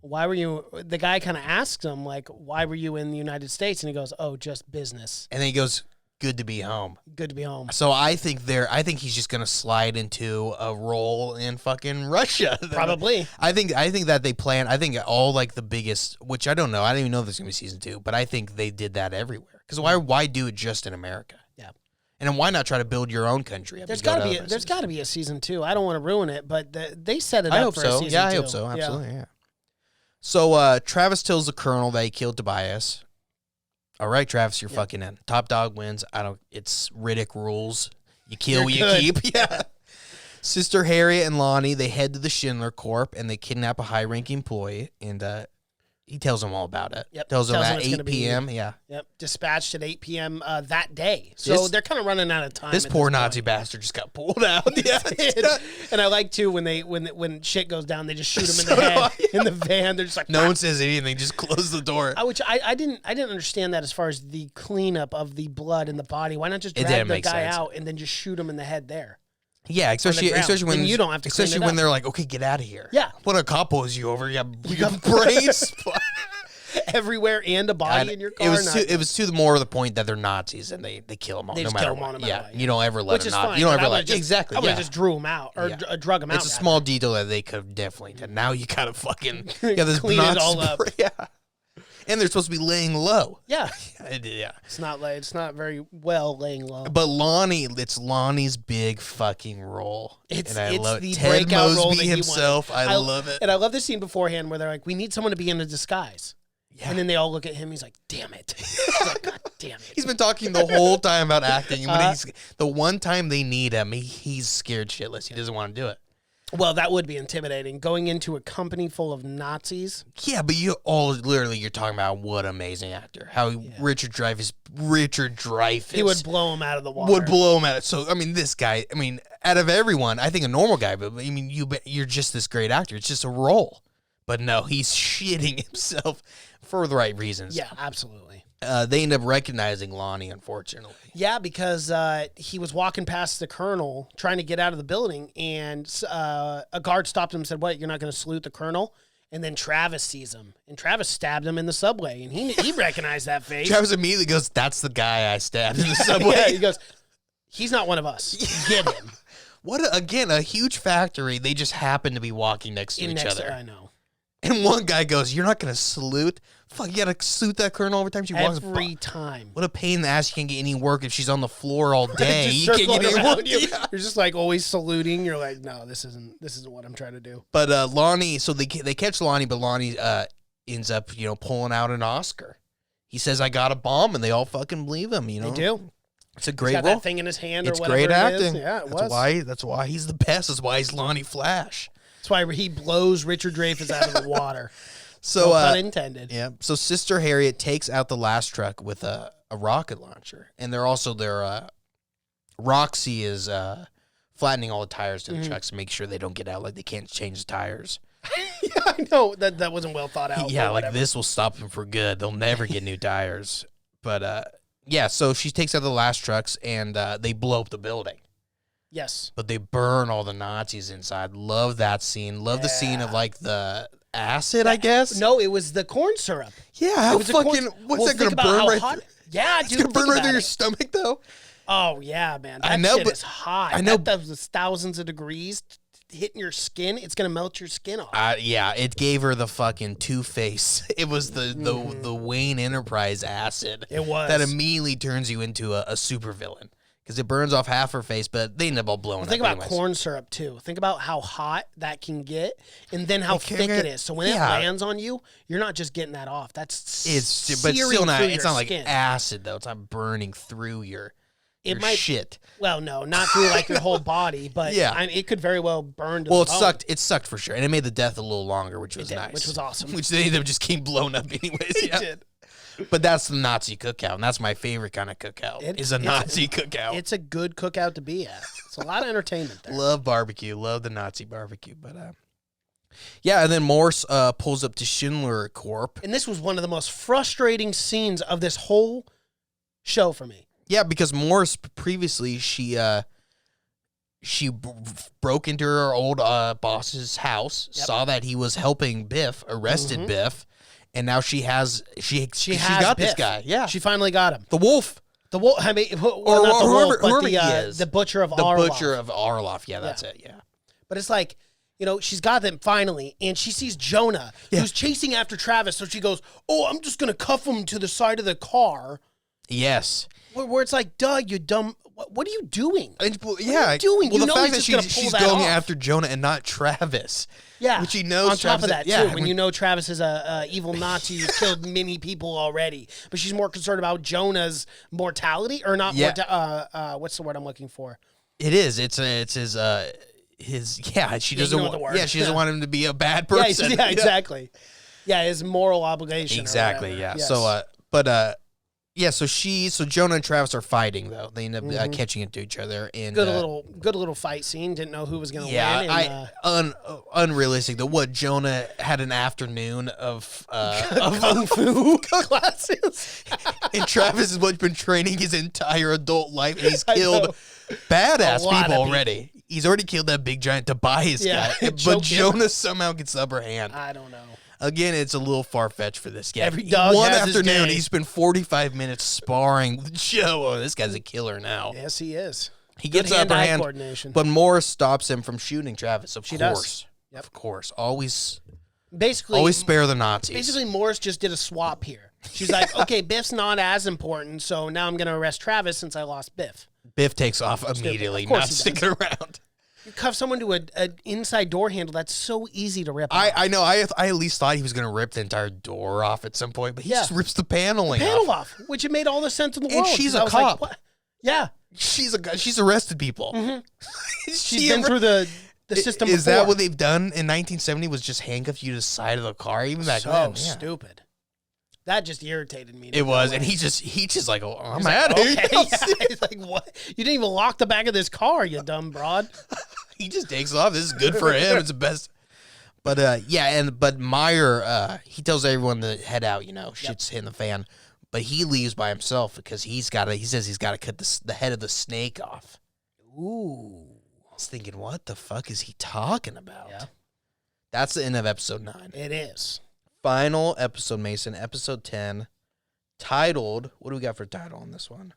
"Why were you?" The guy kind of asks him, like, "Why were you in the United States?" And he goes, "Oh, just business. And then he goes, "Good to be home." Good to be home." So I think he's just gonna slide into a role in fucking Russia. Probably. I think that they plan. I think all like the biggest, which I don't know. I don't even know if there's gonna be season 2, but I think they did that everywhere. Because why do it just in America? Yeah. And then why not try to build your own country? There's got to be a season 2. I don't want to ruin it, but they set it I up hope for so. a season 2. Yeah, I hope so. Absolutely. Yeah. So Travis tells the colonel that he killed Tobias. All right, Travis, you're fucking in. Top dog wins. It's Riddick rules. You kill, you keep. Yeah. Sister Harriet and Lonnie, they head to the Schindler Corp and they kidnap a high-ranking employee, and he tells them all about it. Yep. Tells them at it's 8 p.m. Yep. Dispatched at 8 p.m. That day. So they're kind of running out of time. This poor Nazi bastard just got pulled out. Yeah. And I like too when shit goes down, they just shoot him in the head in the van. They're just like, no one says anything. Just close the door. Which I didn't understand that as far as the cleanup of the blood in the body. Why not just drag the guy out and then just shoot him in the head there? Yeah, especially when then you don't have to. Especially when they're like, okay, get out of here. Yeah. What a capo is you over? You got brains everywhere and a body in your car. It was to the more of the point that they're Nazis and they kill them all. They no just matter kill them all what. no matter what. You don't ever let Which them is not. fine. You don't ever let exactly. I would have just drew them out or drug them out. It's a small detail that they could have definitely done. Now you gotta fucking this clean it all up. Yeah. And they're supposed to be laying low. Yeah. Yeah. It's not very well laying low. But it's Lonnie's big fucking role. It's love the Ted breakout Mosby role that himself. I love it. And I love the scene beforehand where they're like, we need someone to be in a disguise. Yeah. And then they all look at him. He's like, damn it. He's like, God damn it. He's been talking the whole time about acting. And when the one time they need him, he's scared shitless. He doesn't want to do it. Well, that would be intimidating. Going into a company full of Nazis. Yeah, but you're talking about what amazing actor. How Richard Dreyfuss. He would blow him out of the water. Would blow him out. So, I mean, this guy, out of everyone, I think a normal guy, but you're just this great actor. It's just a role. But no, he's shitting himself for the right reasons. Yeah, absolutely. They end up recognizing Lonnie, unfortunately. Yeah, because he was walking past the colonel trying to get out of the building, and a guard stopped him and said, what, you're not going to salute the colonel? And then Travis sees him, and Travis stabbed him in the subway, and he recognized that face. Travis immediately goes, that's the guy I stabbed in the subway. Yeah, he goes, he's not one of us. Get him. Again, a huge factory. They just happen to be walking next to each other. I know. And one guy goes, you're not going to salute? Fuck, you got to salute that colonel every time she walks. Every time. What a pain in the ass. You can't get any work if she's on the floor all day. You can't get any work. Yeah. You're just like always saluting. You're like, no, this isn't what I'm trying to do. But Lonnie, so they catch Lonnie, but Lonnie ends up, pulling out an Oscar. He says, I got a bomb, and they all fucking believe him, They do. It's a great He's got role. that thing in his hand It's or whatever great acting. Yeah, it was. That's why he's the best. That's why he's Lonnie Flash. That's why he blows Richard Dreyfuss out of the water. So, no pun intended. Yeah. So Sister Harriet takes out the last truck with a rocket launcher, and Roxy is flattening all the tires to the trucks to make sure they don't get out. Like they can't change the tires. Yeah, I know that wasn't well thought out. Yeah, like this will stop them for good. They'll never get new tires. But yeah, so she takes out the last trucks, and they blow up the building. Yes. But they burn all the Nazis inside. Love that scene. Love the scene of like the acid, I guess. No, it was the corn syrup. Yeah, how what's that going to burn right through? Yeah, It's going to burn right through your stomach, though. Oh, yeah, man. That I know, shit but is hot. I know. That was thousands of degrees hitting your skin. It's going to melt your skin off. Yeah, it gave her the fucking Two-Face. It was the Wayne Enterprise acid. It was. That immediately turns you into a supervillain. Because it burns off half her face, but they end up all blowing up. Think about anyways. corn syrup, too. Think about how hot that can get, and then how thick it is. So when it lands on you, you're not just getting that off. But still not. It's not skin. like acid though. It's not burning through your shit. Well, no, not through like your whole body, but yeah, it could very well burn. Well, it sucked for sure, and it made the death a little longer, which was nice, which was awesome. Which they ended up just keep blown up anyways. They did. But that's the Nazi cookout, and that's my favorite kind of cookout. It's a Nazi cookout. It's a good cookout to be at. It's a lot of entertainment there. Love barbecue. Love the Nazi barbecue. But yeah, and then Morse pulls up to Schindler Corp. And this was one of the most frustrating scenes of this whole show for me. Yeah, because Morse previously she broke into her old boss's house, saw that he was helping Biff, arrested Biff. And now she has got Biff. this guy. Yeah, she finally got him. The wolf. The wolf. I mean, well, not the wolf, but whoever he is. the butcher of the Arloff. The butcher of Arloff. Yeah, that's it. Yeah. But it's like, she's got them finally, and she sees Jonah, who's chasing after Travis. So she goes, "Oh, I'm just gonna cuff him to the side of the car." Yes. Where it's like, duh, you dumb. What are you doing? And, What are you doing? Well, You the know fact he's that just gonna pull she's that going off. after Jonah and not Travis. Yeah. Which he knows. On top of that, Travis, too, when you know Travis is a evil Nazi who's killed many people already, but she's more concerned about Jonah's mortality, or not? Yeah. What's the word I'm looking for? It is. It's his. Yeah, she doesn't. you know the word. Yeah, she doesn't Yeah. want him to be a bad person. Yeah, exactly. Yeah, his moral obligation. Exactly. Or Yeah. Yes. So Jonah and Travis are fighting though. They end up catching into each other. And good little fight scene. Didn't know who was going to yeah, win. unrealistic though. What Jonah had an afternoon of Kung Fu classes. and Travis has been training his entire adult life, and he's I killed know. badass A lot people of already. He's already killed that big giant Tobias Yeah, guy, Joe but Jonah somehow gets the upper hand. I don't know. Again, it's a little far-fetched for this guy. Every dog One has his afternoon, day. he spent 45 minutes sparring with Joe. Oh, this guy's a killer now. Yes, he is. He Good gets the upper hand-eye hand, coordination. but Morris stops him from shooting Travis. Of She course. does. Yep. Of course. Always Basically, spare the Nazis. Basically, Morris just did a swap here. She's like, okay, Biff's not as important, so now I'm going to arrest Travis since I lost Biff. Biff takes off immediately, Of course not he does. sticking around. You cuff someone to an inside door handle, that's so easy to rip off. I know. I at least thought he was going to rip the entire door off at some point, but he Yeah. just rips the paneling Panel off, which it made all the sense in the And world. she's 'cause a I was like, cop. what? Yeah. She's arrested people. She's been through the system Is before. that what they've done in 1970? Was just handcuff you to the side of the car? Even back so then, yeah. stupid. That just irritated me. It was, No and way. he just like, oh, I'm He's out like, of here. okay, yeah. He's like, what? You didn't even lock the back of this car, you dumb broad. He just takes off. This is good for him. It's the best. But but Meyer, he tells everyone to head out. Shit's hitting the fan. But he leaves by himself because he says he's got to cut the head of the snake off. Ooh. I was thinking, what the fuck is he talking about? Yeah. That's the end of episode 9. It is. Final episode, Mason, episode 10, titled. What do we got for title on this one?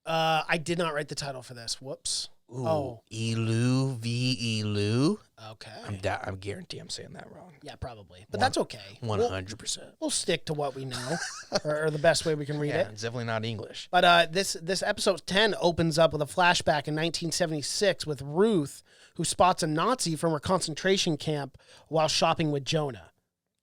I did not write the title for this. Whoops. Ooh, Oh. Elu v Elu. Okay. I'm guarantee I'm saying that wrong. Yeah, probably. But that's okay. 100%. We'll stick to what we know, or the best way we can read Yeah, it. it's definitely not English. But this episode 10 opens up with a flashback in 1976 with Ruth, who spots a Nazi from her concentration camp while shopping with Jonah.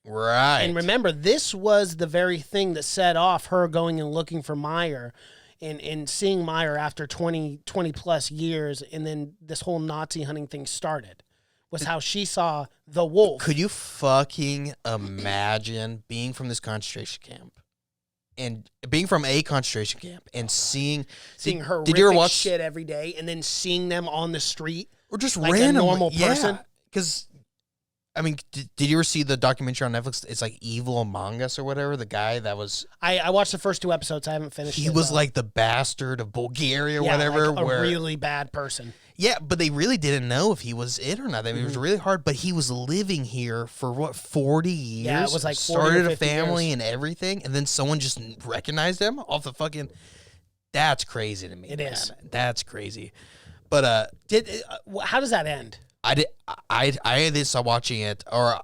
Right. And remember, this was the very thing that set off her going and looking for Meyer and seeing Meyer after 20 plus years. And then this whole Nazi hunting thing started, was how she saw the wolf. Could you fucking imagine being from this concentration camp and being from a concentration camp and seeing her Did you ever watch shit every day and then seeing them on the street? or just like a random normal person? Because I mean, did you ever see the documentary on Netflix? It's like Evil Among Us or whatever. The guy that was I watched the first 2 episodes. I haven't finished. he was like the bastard of Bulgaria or yeah, whatever. like a where really bad person. yeah, but they really didn't know if he was it or not. I mean, it was really hard. But he was living here for what 40 years. Yeah, it was like 40 or started a 50 family years. and everything, and then someone just recognized him off the fucking. That's crazy to me. It man. is. That's crazy. But How does that end? I did stop watching it, or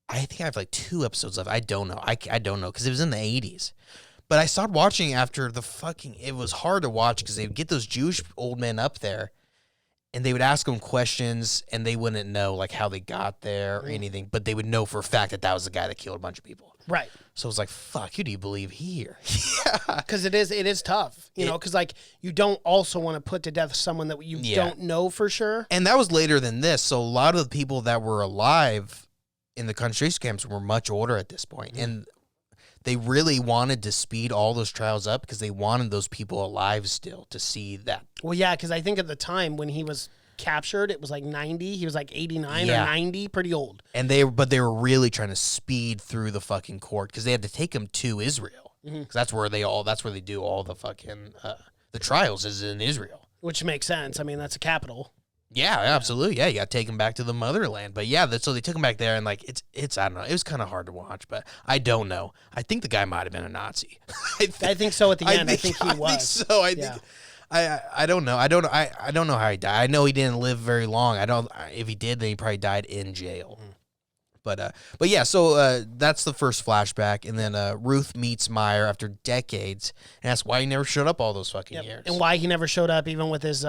I think I have like 2 episodes left. I don't know. I don't know because it was in the 80s. But I stopped watching after the fucking. It was hard to watch because they would get those Jewish old men up there, and they would ask them questions, and they wouldn't know like how they got there or anything, but they would know for a fact that was the guy that killed a bunch of people. Right. So it was like, fuck, who do you believe here? Because it is tough, because like you don't also want to put to death someone that you don't know for sure. And that was later than this. So a lot of the people that were alive in the concentration camps were much older at this point. And they really wanted to speed all those trials up because they wanted those people alive still to see that. Well, yeah, because I think at the time when he was captured, it was like 90. He was like 89 Yeah. or 90, pretty old. And they were really trying to speed through the fucking court because they had to take him to Israel. Because that's where they do all the fucking, the trials is in Israel. Which makes sense. I mean, that's a capital. Yeah, absolutely. Yeah, you got to take him back to the motherland. But yeah, so they took him back there, and like it's I don't know. It was kind of hard to watch, but I don't know. I think the guy might have been a Nazi. I think so. At the end, I think he was. I think so. I think. I don't know. I don't know how he died. I know he didn't live very long. If he did, then he probably died in jail. But yeah, so that's the first flashback, and then Ruth meets Meyer after decades, and asks why he never showed up all those fucking years, and why he never showed up even with his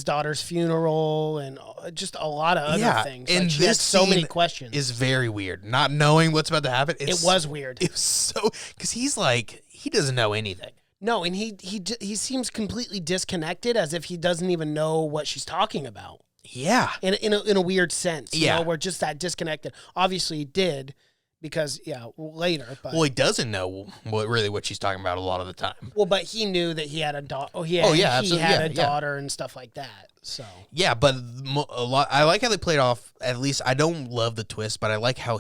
daughter's funeral and just a lot of other things. And like, she had so many questions. Is very weird. Not knowing what's about to happen. It was weird. It was so because he's like he doesn't know anything. No, and he seems completely disconnected, as if he doesn't even know what she's talking about. Yeah, in a weird sense. You Yeah, know, we're just that disconnected. Obviously, he did because later. But well, he doesn't know what she's talking about a lot of the time. well, but he knew that he had a daughter. He absolutely. had a daughter and stuff like that. So yeah, but a lot. I like how they played off. At least I don't love the twist, but I like how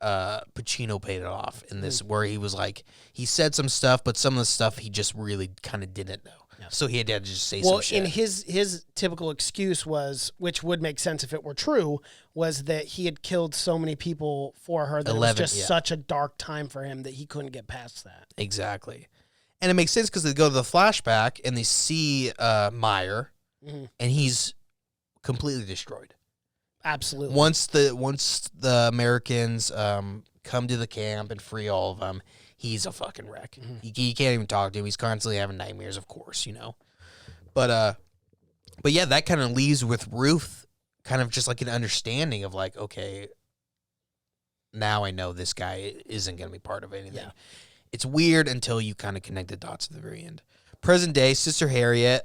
Pacino paid it off in this, where he was like he said some stuff, but some of the stuff he just really kind of didn't know. So he had to just say some shit. Well, and his typical excuse was, which would make sense if it were true, was that he had killed so many people for her that 11, it was just such a dark time for him that he couldn't get past that. Exactly. And it makes sense because they go to the flashback and they see Meyer, and he's completely destroyed. Absolutely. Once the Americans come to the camp and free all of them, he's a fucking wreck. He can't even talk to him. He's constantly having nightmares, of course, you know. But yeah, that kind of leaves with Ruth kind of just like an understanding of like, okay, now I know this guy isn't going to be part of anything. Yeah. It's weird until you kind of connect the dots at the very end. Present day, Sister Harriet,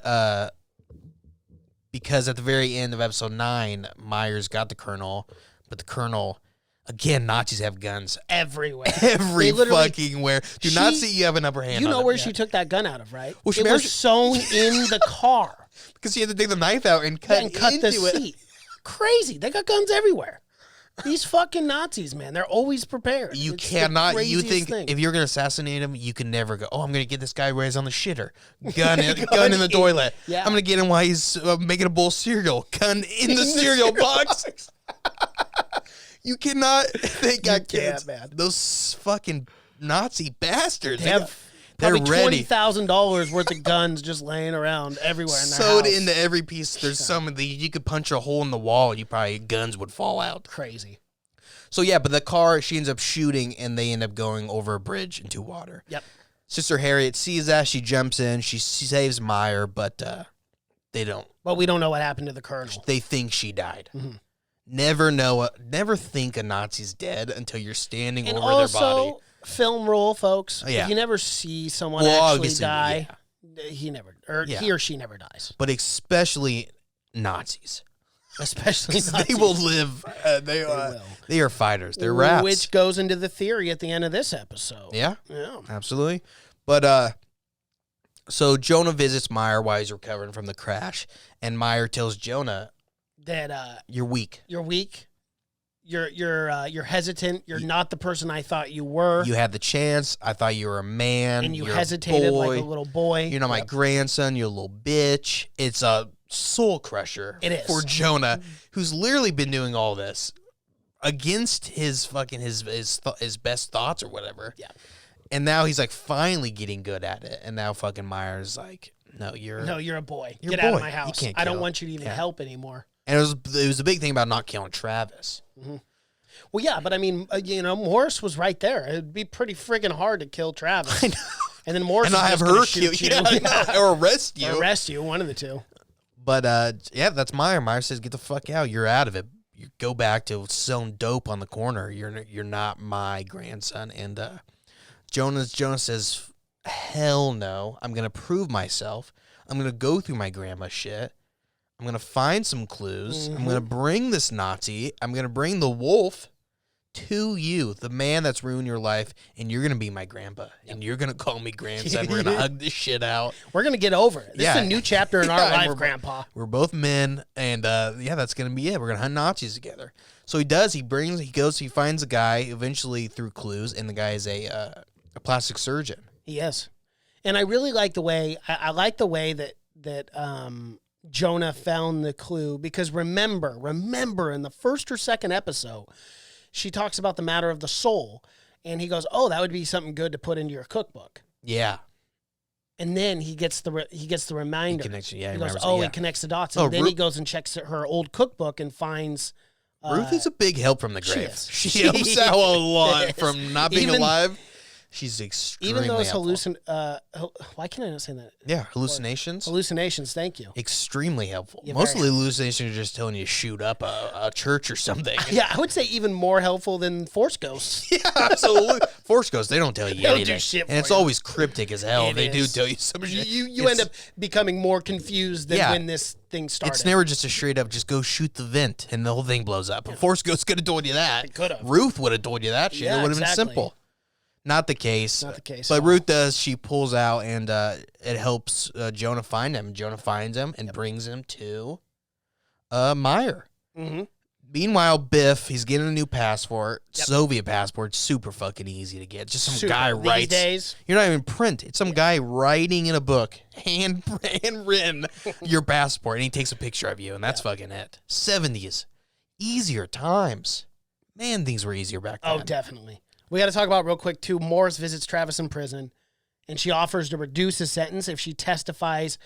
because at the very end of episode 9, Myers got the Colonel, but the Colonel... Again, Nazis have guns everywhere. Every fucking where. Do not see you have an upper hand. You know on where them. she took that gun out of, right? Well, it was sewn in the car. Because she had to take the knife out and cut the seat. Crazy. They got guns everywhere. These fucking Nazis, man. They're always prepared. You it's cannot. You think thing. If you're going to assassinate him, you can never go, oh, I'm going to get this guy while he's on the shitter. Gun in the toilet. Yeah. I'm going to get him while he's making a bowl of cereal. Gun in the cereal box. You cannot. They got kids. Man. Those fucking Nazi bastards. They're probably $20,000 worth of guns just laying around everywhere in their sewed house. into every piece. There's some of the you could punch a hole in the wall. Guns would fall out. Crazy. So yeah, but the car she ends up shooting, and they end up going over a bridge into water. Yep. Sister Harriet sees that. She jumps in. She saves Meyer, but they don't. But we don't know what happened to the Colonel. They think she died. Mm-hmm. Never think a Nazi's dead until you're standing over their body. Also, film rule, folks. Yeah. If you never see someone actually die, yeah. he or she never dies. But especially Nazis. Especially Nazis. They will live. They are fighters. They're rats. Which goes into the theory at the end of this episode. Yeah. Absolutely. But so Jonah visits Meyer while he's recovering from the crash, and Meyer tells Jonah that you're weak. You're weak. You're hesitant. You're not the person I thought you were. You had the chance. I thought you were a man. And you hesitated like a little boy. You're not my grandson. You're a little bitch. It's a soul crusher. It is. For Jonah, who's literally been doing all this against his fucking his best thoughts or whatever. Yeah. And now he's like finally getting good at it. And now fucking Meyer's like, no, you're a boy. Get out of my house. You can't I don't want you to even help anymore. And it was a big thing about not killing Travis. Mm-hmm. Well, yeah, but I mean, Morris was right there. It'd be pretty friggin' hard to kill Travis. I know. And then Morris and not have her kill you. Or arrest you. Or arrest you, one of the two. But that's Meyer. Meyer says, "Get the fuck out. You're out of it. You go back to selling dope on the corner. You're not my grandson." And Jonah says, "Hell no. I'm gonna prove myself. I'm gonna go through my grandma's shit. I'm going to find some clues. I'm going to bring this Nazi. I'm going to bring the wolf to you, the man that's ruined your life, and you're going to be my grandpa, and you're going to call me grandson. We're going to hug this shit out. We're going to get over it. This is a new chapter in our life, Grandpa. We're both men, and that's going to be it. We're going to hunt Nazis together." So he does. He finds a guy, eventually through clues, and the guy is a plastic surgeon. He is. And I really like the way, I like the way that Jonah found the clue, because remember in the first or second episode, she talks about the matter of the soul, and he goes, "Oh, that would be something good to put into your cookbook." Yeah. And then he gets the reminder. He connects the dots. And then he goes and checks her old cookbook and finds Ruth is a big help from the she grave. is. She She helps out a lot is. from not being Even- alive. She's extremely Even those helpful. why can't I not say that? Yeah, hallucinations. Hallucinations. Thank you. Extremely helpful. Yeah, Most of very the hallucinations are just telling you to shoot up a church or something. Yeah, I would say even more helpful than Force Ghosts. Yeah, absolutely. Force Ghosts, they don't tell you They don't do anything. shit And it's for you. always cryptic as hell. It They do is. tell you some shit. You end up becoming more confused than Yeah. when this thing started. It's never just a straight up just go shoot the vent and the whole thing blows up. A Force Ghost could have told you that. It could have. Ruth would have told you that shit. Yeah, It would have exactly. been simple. Not the case. Not the case But at all. Ruth does. She pulls out and it helps Jonah find him. Jonah finds him and brings him to Meyer. Mm-hmm. Meanwhile, Biff, he's getting a new passport. Yep. Soviet passport, super fucking easy to get. Just some Super. guy These writes. days. You're not even print. It's some guy writing in a book, handwritten your passport, and he takes a picture of you, and that's fucking it. 70s, easier times. Man, things were easier back then. Oh, definitely. We got to talk about real quick too. Morris visits Travis in prison, and she offers to reduce his sentence if she testifies,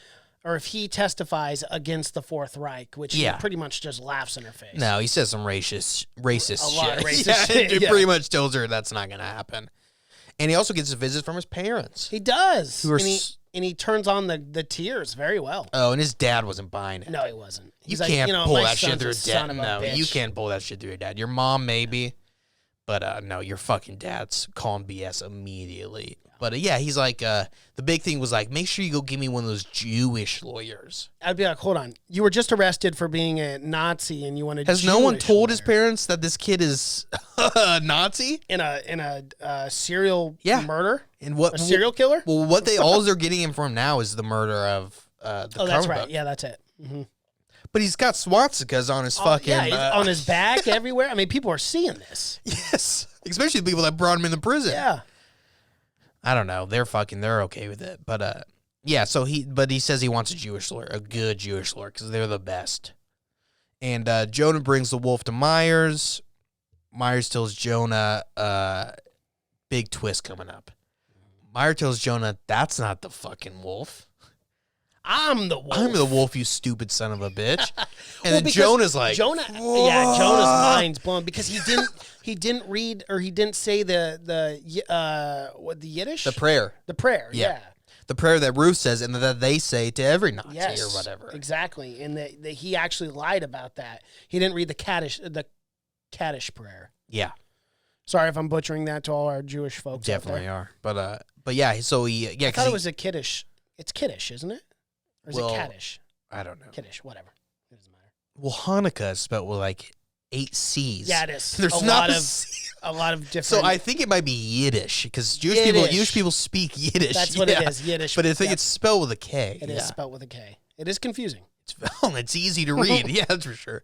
or if he testifies against the Fourth Reich, which he Yeah. pretty much just laughs in her face. No, he says some racist A shit. lot of racist Yeah, shit, It yeah. pretty much tells her that's not going to happen. And he also gets a visit from his parents. He does, Who are and he turns on the tears very well. Oh, and his dad wasn't buying it. No, he wasn't. You He's like, can't know, pull my that shit son's through a a son dad. of a No, you bitch. can't pull that shit through your dad. Your mom, maybe. But no, your fucking dad's calling BS immediately. But yeah, he's like, the big thing was like, make sure you go give me one of those Jewish lawyers. I'd be like, hold on, you were just arrested for being a Nazi, and you want to. Has no one told his parents that this kid is a Nazi? in a serial Yeah. murder? And what A serial killer? Well, what they all they're getting him from now is the murder of the Oh, that's comic right. book. Yeah, that's it. Mm-hmm. But he's got swastikas on his fucking yeah, he's on his back everywhere. I mean, people are seeing this. yes, especially the people that brought him into prison. Yeah. I don't know. They're okay with it. But yeah, so he says he wants a Jewish lawyer, a good Jewish lawyer, because they're the best. And Jonah brings the wolf to Myers. Myers tells Jonah, big twist coming up. Myers tells Jonah, that's not the fucking wolf. I'm the wolf. I'm the wolf, you stupid son of a bitch. And Well, then because Jonah's like, Jonah's mind's blown because he didn't read or he didn't say the Yiddish? the prayer. The prayer, Yeah. yeah. The prayer that Ruth says and that they say to every Nazi Yes, or whatever. exactly. And that he actually lied about that. He didn't read the Kaddish prayer. Yeah. Sorry if I'm butchering that to all our Jewish folks. Definitely out are. But yeah, so there. I because thought it was a Kiddush. It's Kiddush, isn't it? Or is Well, it Kaddish? I don't know. Kiddush, whatever. It doesn't matter. Well, Hanukkah is spelled with like 8 C's. Yeah, it is. There's a not lot a of C. a lot of different. So I think it might be Yiddish because Yiddish. Jewish people speak Yiddish. That's what yeah. it is. Yiddish. But I think Yep. it's spelled with a K. It is spelled with a K. It is confusing. It's easy to read. Yeah, that's for sure.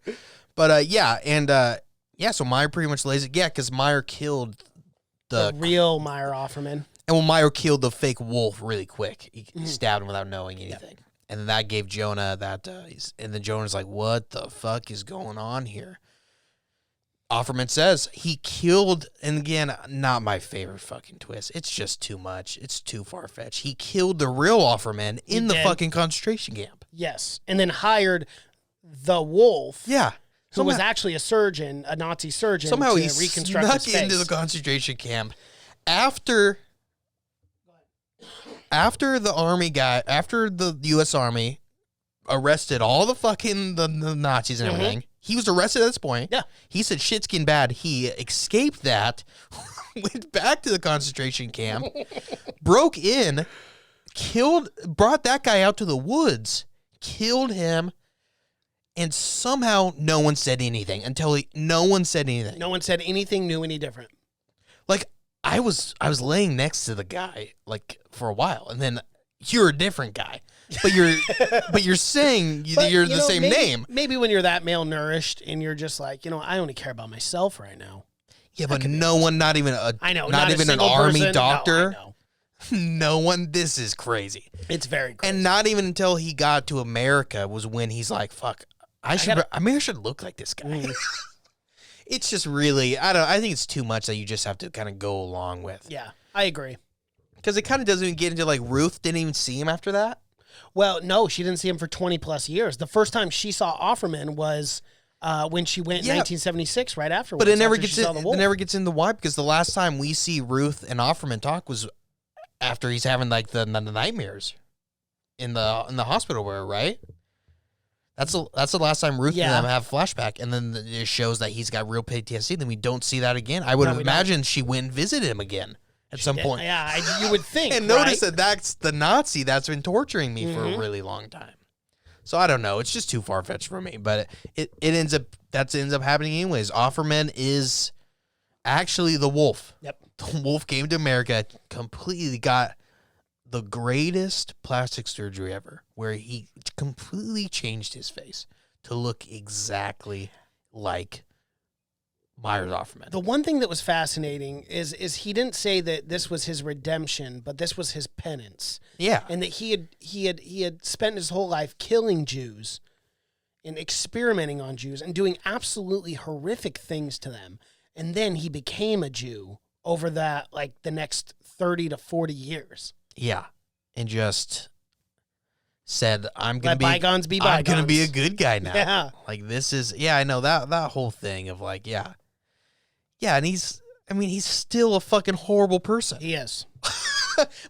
But yeah, and yeah, so Meyer pretty much lays it. Yeah, because Meyer killed The real Meyer Offerman. And when Meyer killed the fake wolf really quick, he Mm-hmm. stabbed him without knowing anything. And then that gave Jonah that, and then Jonah's like, what the fuck is going on here? Offerman says he killed, and again, not my favorite fucking twist. It's just too much. It's too far-fetched. He killed the real Offerman in the did. fucking concentration camp. Yes, and then hired the wolf. Yeah. Who was actually a surgeon, a Nazi surgeon, Somehow to he reconstruct snuck his face. into the concentration camp after the U.S. Army arrested all the fucking the Nazis and everything. He was arrested at this point. Yeah. He said shit's getting bad. He escaped that, went back to the concentration camp, broke in, brought that guy out to the woods, killed him, and somehow no one said anything until no one said anything. No one said anything new, any different. Like I was laying next to the guy like for a while, and then you're a different guy, but you're saying But, you're you the know, same maybe, name. Maybe when you're that malnourished and you're just like, I only care about myself right now. Yeah, but no one, not even I know, not a even an single army person. doctor. No, I know. No one. This is crazy. It's very crazy. And not even until he got to America was when he's like, "Fuck, I should look like this guy." It's just really, I think it's too much that you just have to kind of go along with. Yeah, I agree. Because it kind of doesn't even get into like Ruth didn't even see him after that. Well, no, she didn't see him for 20 plus years. The first time she saw Offerman was when she went in Yeah. 1976, right afterwards. But it never after gets she saw in, the it wolf. never gets into why, because the last time we see Ruth and Offerman talk was after he's having like the nightmares in the hospital, right? That's the last time Ruth Yeah. and them have flashback, and then it shows that he's got real PTSD. Then we don't see that again. I would No, we imagine she went and visited him again at some point. Yeah, you would think. And right? notice that that's the Nazi that's been torturing me for a really long time. So I don't know. It's just too far fetched for me. But it ends up happening anyways. Offerman is actually the wolf. Yep. The wolf came to America, completely got the greatest plastic surgery ever, where he completely changed his face to look exactly like Myers Offerman. The one thing that was fascinating is he didn't say that this was his redemption, but this was his penance. Yeah. And that he had spent his whole life killing Jews and experimenting on Jews and doing absolutely horrific things to them. And then he became a Jew over that, like, the next 30 to 40 years. Yeah. And just said, I'm going Let to be bygones be I'm going to be a bygones. good guy now. Yeah. Like this is, I know that whole thing of like, yeah. Yeah. And he's still a fucking horrible person. He is.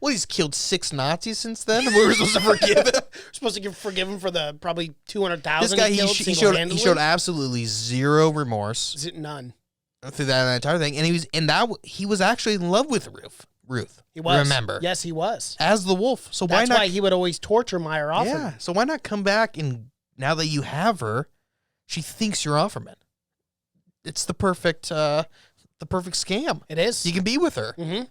Well, he's killed 6 Nazis since then. We were supposed to forgive him. We're supposed to forgive him for the probably 200,000 This guy, he killed he single-handedly. showed absolutely zero remorse Is it none? through that entire thing. And he was actually in love with Ruth. He was. Remember. Yes, he was. As the wolf. So That's why not? why he would always torture Meyer Offerman. Yeah. So why not come back, and now that you have her, she thinks you're Offerman. It's the perfect scam. It is. You can be with her. Mm-hmm.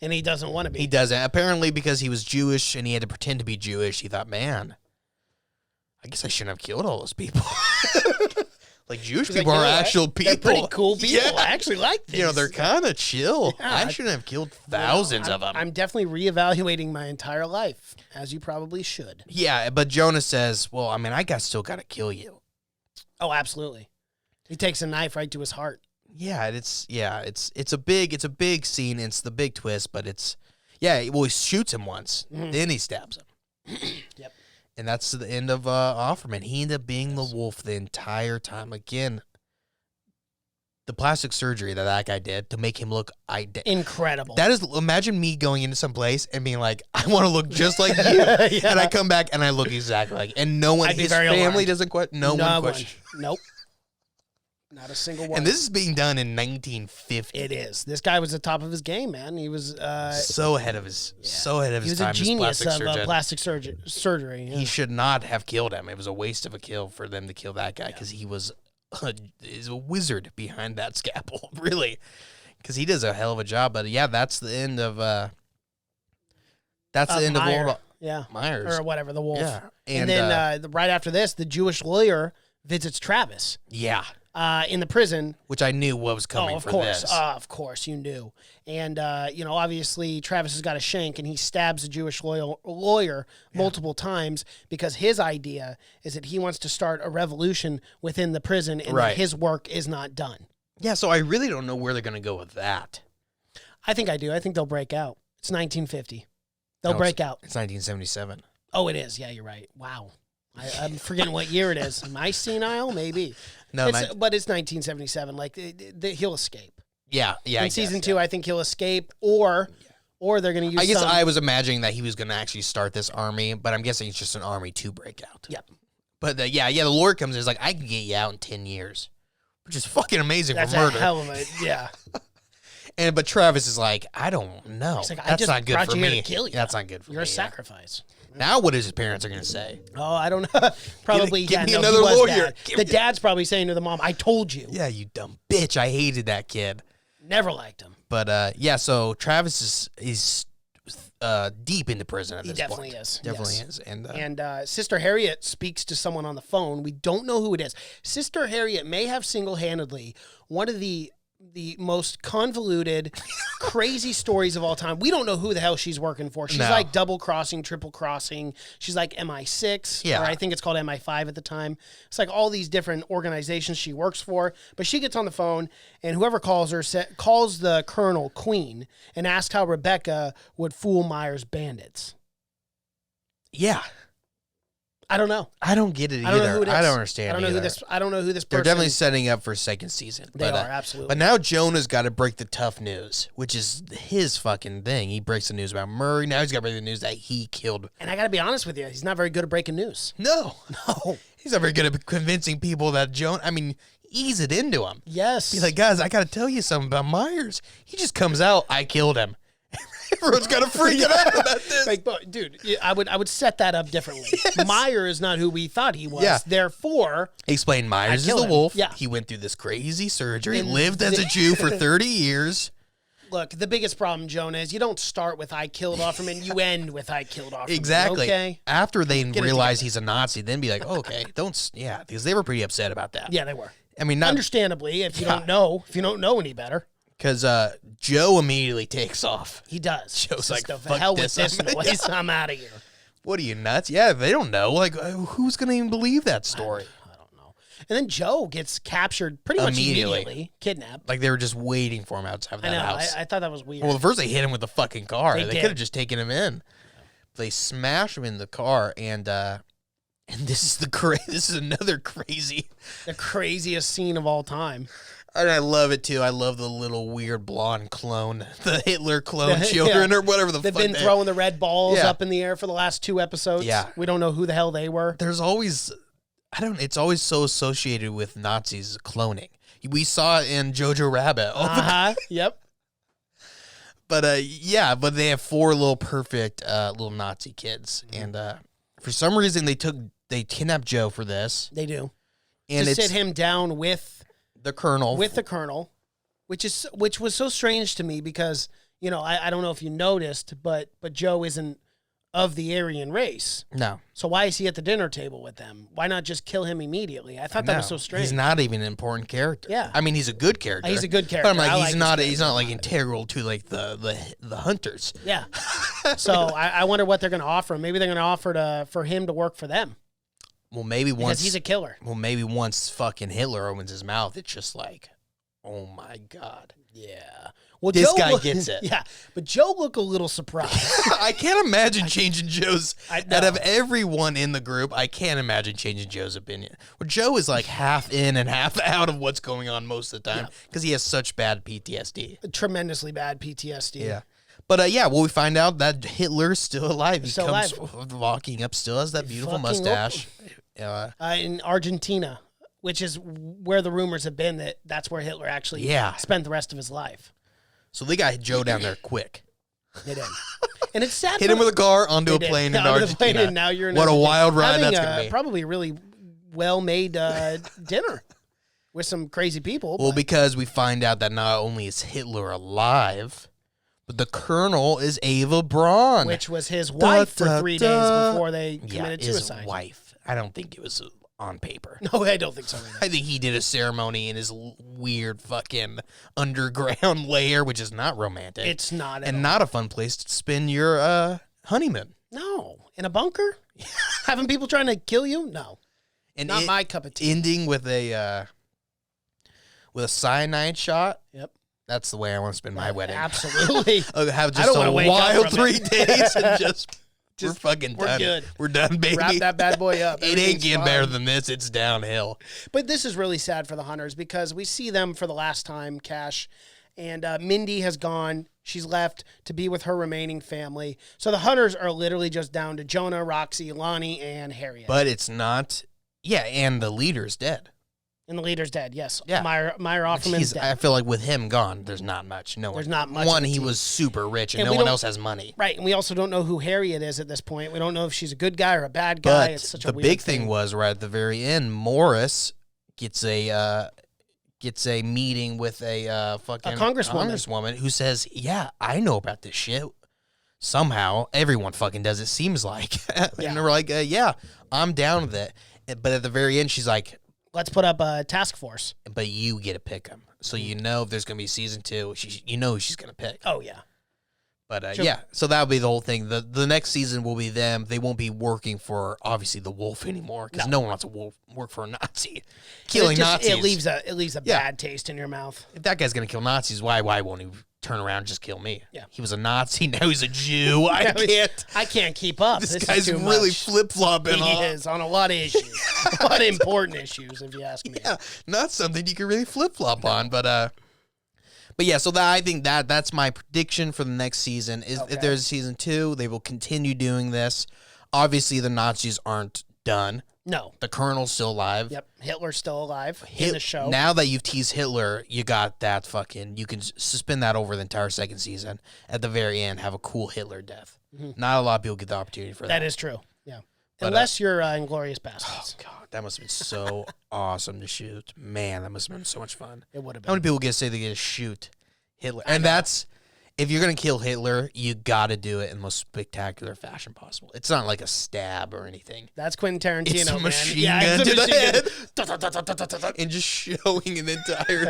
And he doesn't want to be. He doesn't. Apparently, because he was Jewish and he had to pretend to be Jewish, he thought, man, I guess I shouldn't have killed all those people. Like, Jewish He's people like, are you know what? actual people. They're pretty cool people. Yeah. I actually like these. You know, they're kind of chill. Yeah, I shouldn't have killed thousands of them. I'm definitely reevaluating my entire life, as you probably should. Yeah, but Jonah says, well, I mean, still got to kill you. Oh, absolutely. He takes a knife right to his heart. Yeah, it's a big scene. It's the big twist, but he shoots him once, then he stabs him. Yep. And that's the end of Offerman. He ended up being the wolf the entire time. Again, the plastic surgery that guy did to make him look Incredible. That is, imagine me going into some place and being like, I want to look just like you. Yeah. And I come back and I look exactly like, and no one, I'd be his very family alarmed. doesn't question, no one questions. Nope. Not a single one. And this is being done in 1950. It is. This guy was the top of his game, man. He was So ahead of his he was time. a genius as of plastic surgeon. plastic surgery. Yeah. He should not have killed him. It was a waste of a kill for them to kill that guy because he is a wizard behind that scalpel, really. Because he does a hell of a job. But yeah, that's the end of Meyer. Yeah. Myers Or whatever, the wolf. Yeah. And then right after this, the Jewish lawyer visits Travis yeah, in the prison. which I knew what was coming Of for course. this. Of course, you knew. And, obviously Travis has got a shank and he stabs the Jewish lawyer multiple times because his idea is that he wants to start a revolution within the prison and Right. that his work is not done. Yeah, so I really don't know where they're going to go with that. I think I do. I think they'll break out. It's 1950. They'll break out. It's 1977. Oh, it is. Yeah, you're right. Wow. I'm forgetting what year it is. Am I senile? Maybe. No, But it's 1977. Like, he'll escape. yeah. In season 2, I think he'll escape, or they're going to use I guess some... I was imagining that he was going to actually start this army, but I'm guessing it's just an army to break out. Yep. But the Lord comes in and is like, I can get you out in 10 years, which is fucking amazing That's for murder. a hell of a... Yeah. But Travis is like, I don't know. He's like, I That's just not good brought for you here me. to kill you. That's not good for You're me. a sacrifice. Now what his parents are going to say? Oh, I don't know. Probably, Give me no, another he was lawyer. Dad. Give The me- dad's probably saying to the mom, I told you. Yeah, you dumb bitch. I hated that kid. Never liked him. But so Travis is deep into prison at He this definitely point. is. Definitely Yes. is. And And Sister Harriet speaks to someone on the phone. We don't know who it is. Sister Harriet may have single-handedly one of the most convoluted, crazy stories of all time. We don't know who the hell she's working for. She's No. like double-crossing, triple-crossing. She's like MI6, Yeah. or I think it's called MI5 at the time. It's like all these different organizations she works for. But she gets on the phone, and whoever calls her calls the Colonel Queen and asks how Rebecca would fool Myers' bandits. yeah. I don't know. I don't get it I don't know either. who it is. I don't understand. I don't know either. who this. I don't know who this. They're person, definitely setting up for a second season. They but, are absolutely. But now Jonah's got to break the tough news, which is his fucking thing. He breaks the news about Murray. Now he's got to break the news that he killed. And I got to be honest with you, he's not very good at breaking news. No, No. he's not very good at convincing people that Jonah. I mean, ease it into him. Yes. Be like, guys, I got to tell you something about Myers. He just comes out, I killed him. Everyone's got to freak out about this. Like, but, dude, I would set that up differently. Yes. Meyer is not who we thought he was. Yeah. Therefore, Explain Myers is killed the him. wolf. Yeah. He went through this crazy surgery, And lived as a Jew for 30 years. look, the biggest problem, Jonah, is you don't start with I killed Offerman, you end with I killed Offerman. Exactly. Okay? After they Get it realize together. he's a Nazi, then be like, oh, okay, because they were pretty upset about that. Yeah, they were. I mean, not Understandably, if you Yeah. don't know any better. because Joe immediately takes off. He does. Joe's Just like, the "Fuck hell this, with this I'm- noise. I'm out of here. What are you, nuts? Yeah, they don't know. Like, who's going to even believe that story? I don't know. And then Joe gets captured pretty much immediately, kidnapped. Like, they were just waiting for him outside of I that know. house. I thought that was weird. Well, first they hit him with the fucking car. They They did. could have just taken him in. They smash him in the car, and this is this is another crazy. The craziest scene of all time. And I love it too. I love the little weird blonde clone, the Hitler clone children or whatever the They've fuck. been throwing the red balls Yeah. up in the air for the last 2 episodes. Yeah. We don't know who the hell they were. There's always, it's always so associated with Nazis cloning. We saw it in Jojo Rabbit. Yep. But yeah, but they have 4 little perfect little Nazi kids, and for some reason they kidnapped Joe for this, They do. and to it's sit him down with the Colonel. the colonel, which was so strange to me because, you know, I don't know if you noticed, but Joe isn't of the Aryan race. No, So why is he at the dinner table with them? Why not just kill him immediately? I thought that was so strange. He's not even an important character. Yeah. I mean he's a good character. He's a good But I'm character. like I he's like not his he's not like character. integral to like the hunters. Yeah. So I wonder what they're going to offer him. Maybe they're going to offer for him to work for them Well, maybe because once he's a killer. once fucking Hitler opens his mouth, it's just like, oh my god. Yeah. Well, This Joe guy gets it. Yeah, but Joe looked a little surprised. I can't imagine changing Joe's. I Out of know. everyone in the group, I can't imagine changing Joe's opinion. Well, Joe is like half in and half out of what's going on most of the time because he has such bad PTSD. Tremendously bad PTSD. Yeah. But yeah, well, we find out that Hitler's still alive. He Still comes alive. walking up, still has that beautiful Fucking mustache. In Argentina, which is where the rumors have been that's where Hitler actually spent the rest of his life. So they got Joe down there quick. They did. And it's sad. Hit him with a car onto a They did. plane in Onto the plane, Argentina. and now you're in What a Argentina. wild ride Having that's going to be. Probably a really well-made dinner with some crazy people. Well, but because we find out that not only is Hitler alive, but the Colonel is Ava Braun. which was his wife for 3 days before they yeah, committed his suicide. wife. I don't think it was on paper. No, I don't think so. Either. I think he did a ceremony in his weird fucking underground lair, which is not romantic. It's not. At and all. not a fun place to spend your honeymoon. No, in a bunker, having people trying to kill you. No, And not my cup of tea. ending with a cyanide shot. Yep. That's the way I want to spend my wedding. Absolutely. Have I just don't a wanna wake up wild from 3 it. days and just we're fucking we're done. good. We're done, baby. Wrap that bad boy up. It ain't Everything's getting fine. better than this. It's downhill. But this is really sad for the hunters because we see them for the last time, Cash. And Mindy has gone. She's left to be with her remaining family. So the hunters are literally just down to Jonah, Roxy, Lonnie, and Harriet. But it's not. Yeah, and the leader's dead. And the leader's dead, yes. Yeah. Meyer Offerman's I dead. feel like with him gone, there's not much. No one. There's not much One, of a he team. was super rich, and And no we one don't- else has money. Right, and we also don't know who Harriet is at this point. We don't know if she's a good guy or a bad guy. But It's such a the weird big thing was right at the very end, Morris gets a meeting with a fucking congresswoman. who says, "Yeah, I know about this shit." Somehow, everyone fucking does. It seems like, Yeah. and they're like, "Yeah, I'm down with it." But at the very end, she's like, Let's put up a task force. "But you get to pick them, so you know if there's gonna be season 2. You know who she's gonna pick." Oh, yeah. But Sure. yeah, so that'll be the whole thing. The next season will be them. They won't be working for obviously the wolf anymore because no one wants to work for a Nazi. Killing Nazis. It leaves a bad taste in your mouth. If that guy's gonna kill Nazis, why won't he turn around and just kill me? Yeah. He was a Nazi. Now he's a Jew. I can't keep up. This is guy's too really much. flip flopping. He is on a lot of issues, a lot of important issues, if you ask me. Yeah, not something you can really flip flop on, but yeah. So I think that's my prediction for the next season. Is if there's a season 2, they will continue doing this. Obviously, the Nazis aren't done. No. The Colonel's still alive. Yep. Hitler's still alive in the show. Now that you've teased Hitler, you got that fucking. You can suspend that over the entire second season. At the very end, have a cool Hitler death. Not a lot of people get the opportunity for that. That is true. Yeah. But, Unless you're Inglourious Bastards. Oh God, that must have been so awesome to shoot. Man, that must have been so much fun. It would have been. How many people get to say they get to shoot Hitler? And that's, if you're going to kill Hitler, you got to do it in the most spectacular fashion possible. It's not like a stab or anything. That's Quentin Tarantino, It's a man. machine gun it's a to the machine gun. And just showing an entire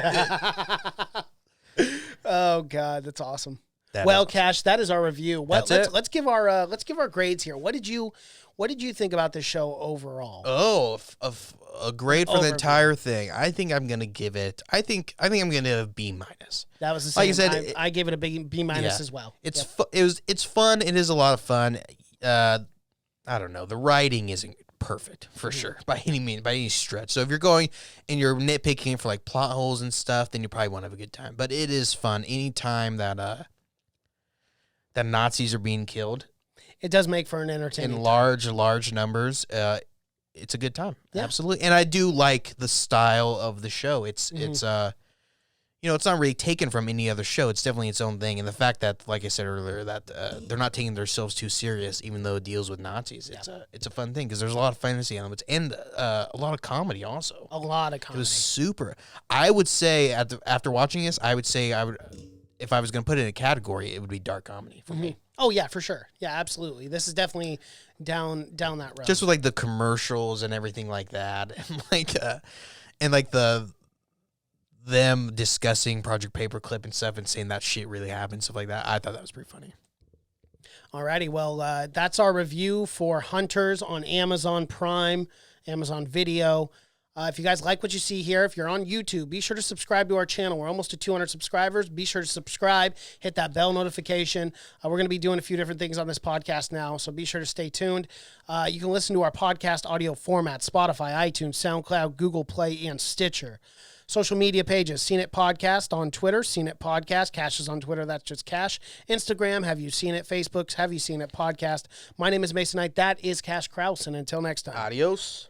thing. Oh God, that's awesome. That Well, was- Cash, that is our review. That's it. Let's give our grades here. What did you think about this show overall? Oh, a grade for the Overview. entire thing. I think I'm going to give it, I think I'm going to give it a B-. That was the same. Like I said, I gave it a B- B- Yeah. as well. It's Yep. it's fun. It is a lot of fun. I don't know. The writing isn't perfect for sure by any stretch. So if you're going and you're nitpicking for like plot holes and stuff, then you probably won't have a good time. But it is fun anytime that that Nazis are being killed It does make for an entertaining. in large numbers. It's a good time. Yeah. Absolutely. And I do like the style of the show. It's it's not really taken from any other show. It's definitely its own thing. And the fact that, like I said earlier, that they're not taking themselves too serious, even though it deals with Nazis. It's a fun thing because there's a lot of fantasy elements and a lot of comedy also. A lot of It comedy. was super. I would say after watching this, I would if I was going to put it in a category, it would be dark comedy for me. Oh yeah, for sure. Yeah, absolutely. This is definitely down that road. Just with like the commercials and everything like that, and like them discussing Project Paperclip and stuff and saying that shit really happened, stuff like that. I thought that was pretty funny. Alrighty, well, that's our review for Hunters on Amazon Prime, Amazon Video. If you guys like what you see here, if you're on YouTube, be sure to subscribe to our channel. We're almost to 200 subscribers. Be sure to subscribe, hit that bell notification. We're going to be doing a few different things on this podcast now, so be sure to stay tuned. You can listen to our podcast audio format, Spotify, iTunes, SoundCloud, Google Play, and Stitcher. Social media pages, Seen It Podcast on Twitter, Seen It Podcast. Cash is on Twitter, that's just Cash. Instagram, Have You Seen It? Facebook's Have You Seen It Podcast. My name is Mason Knight. That is Cash Krause, and until next time. Adios.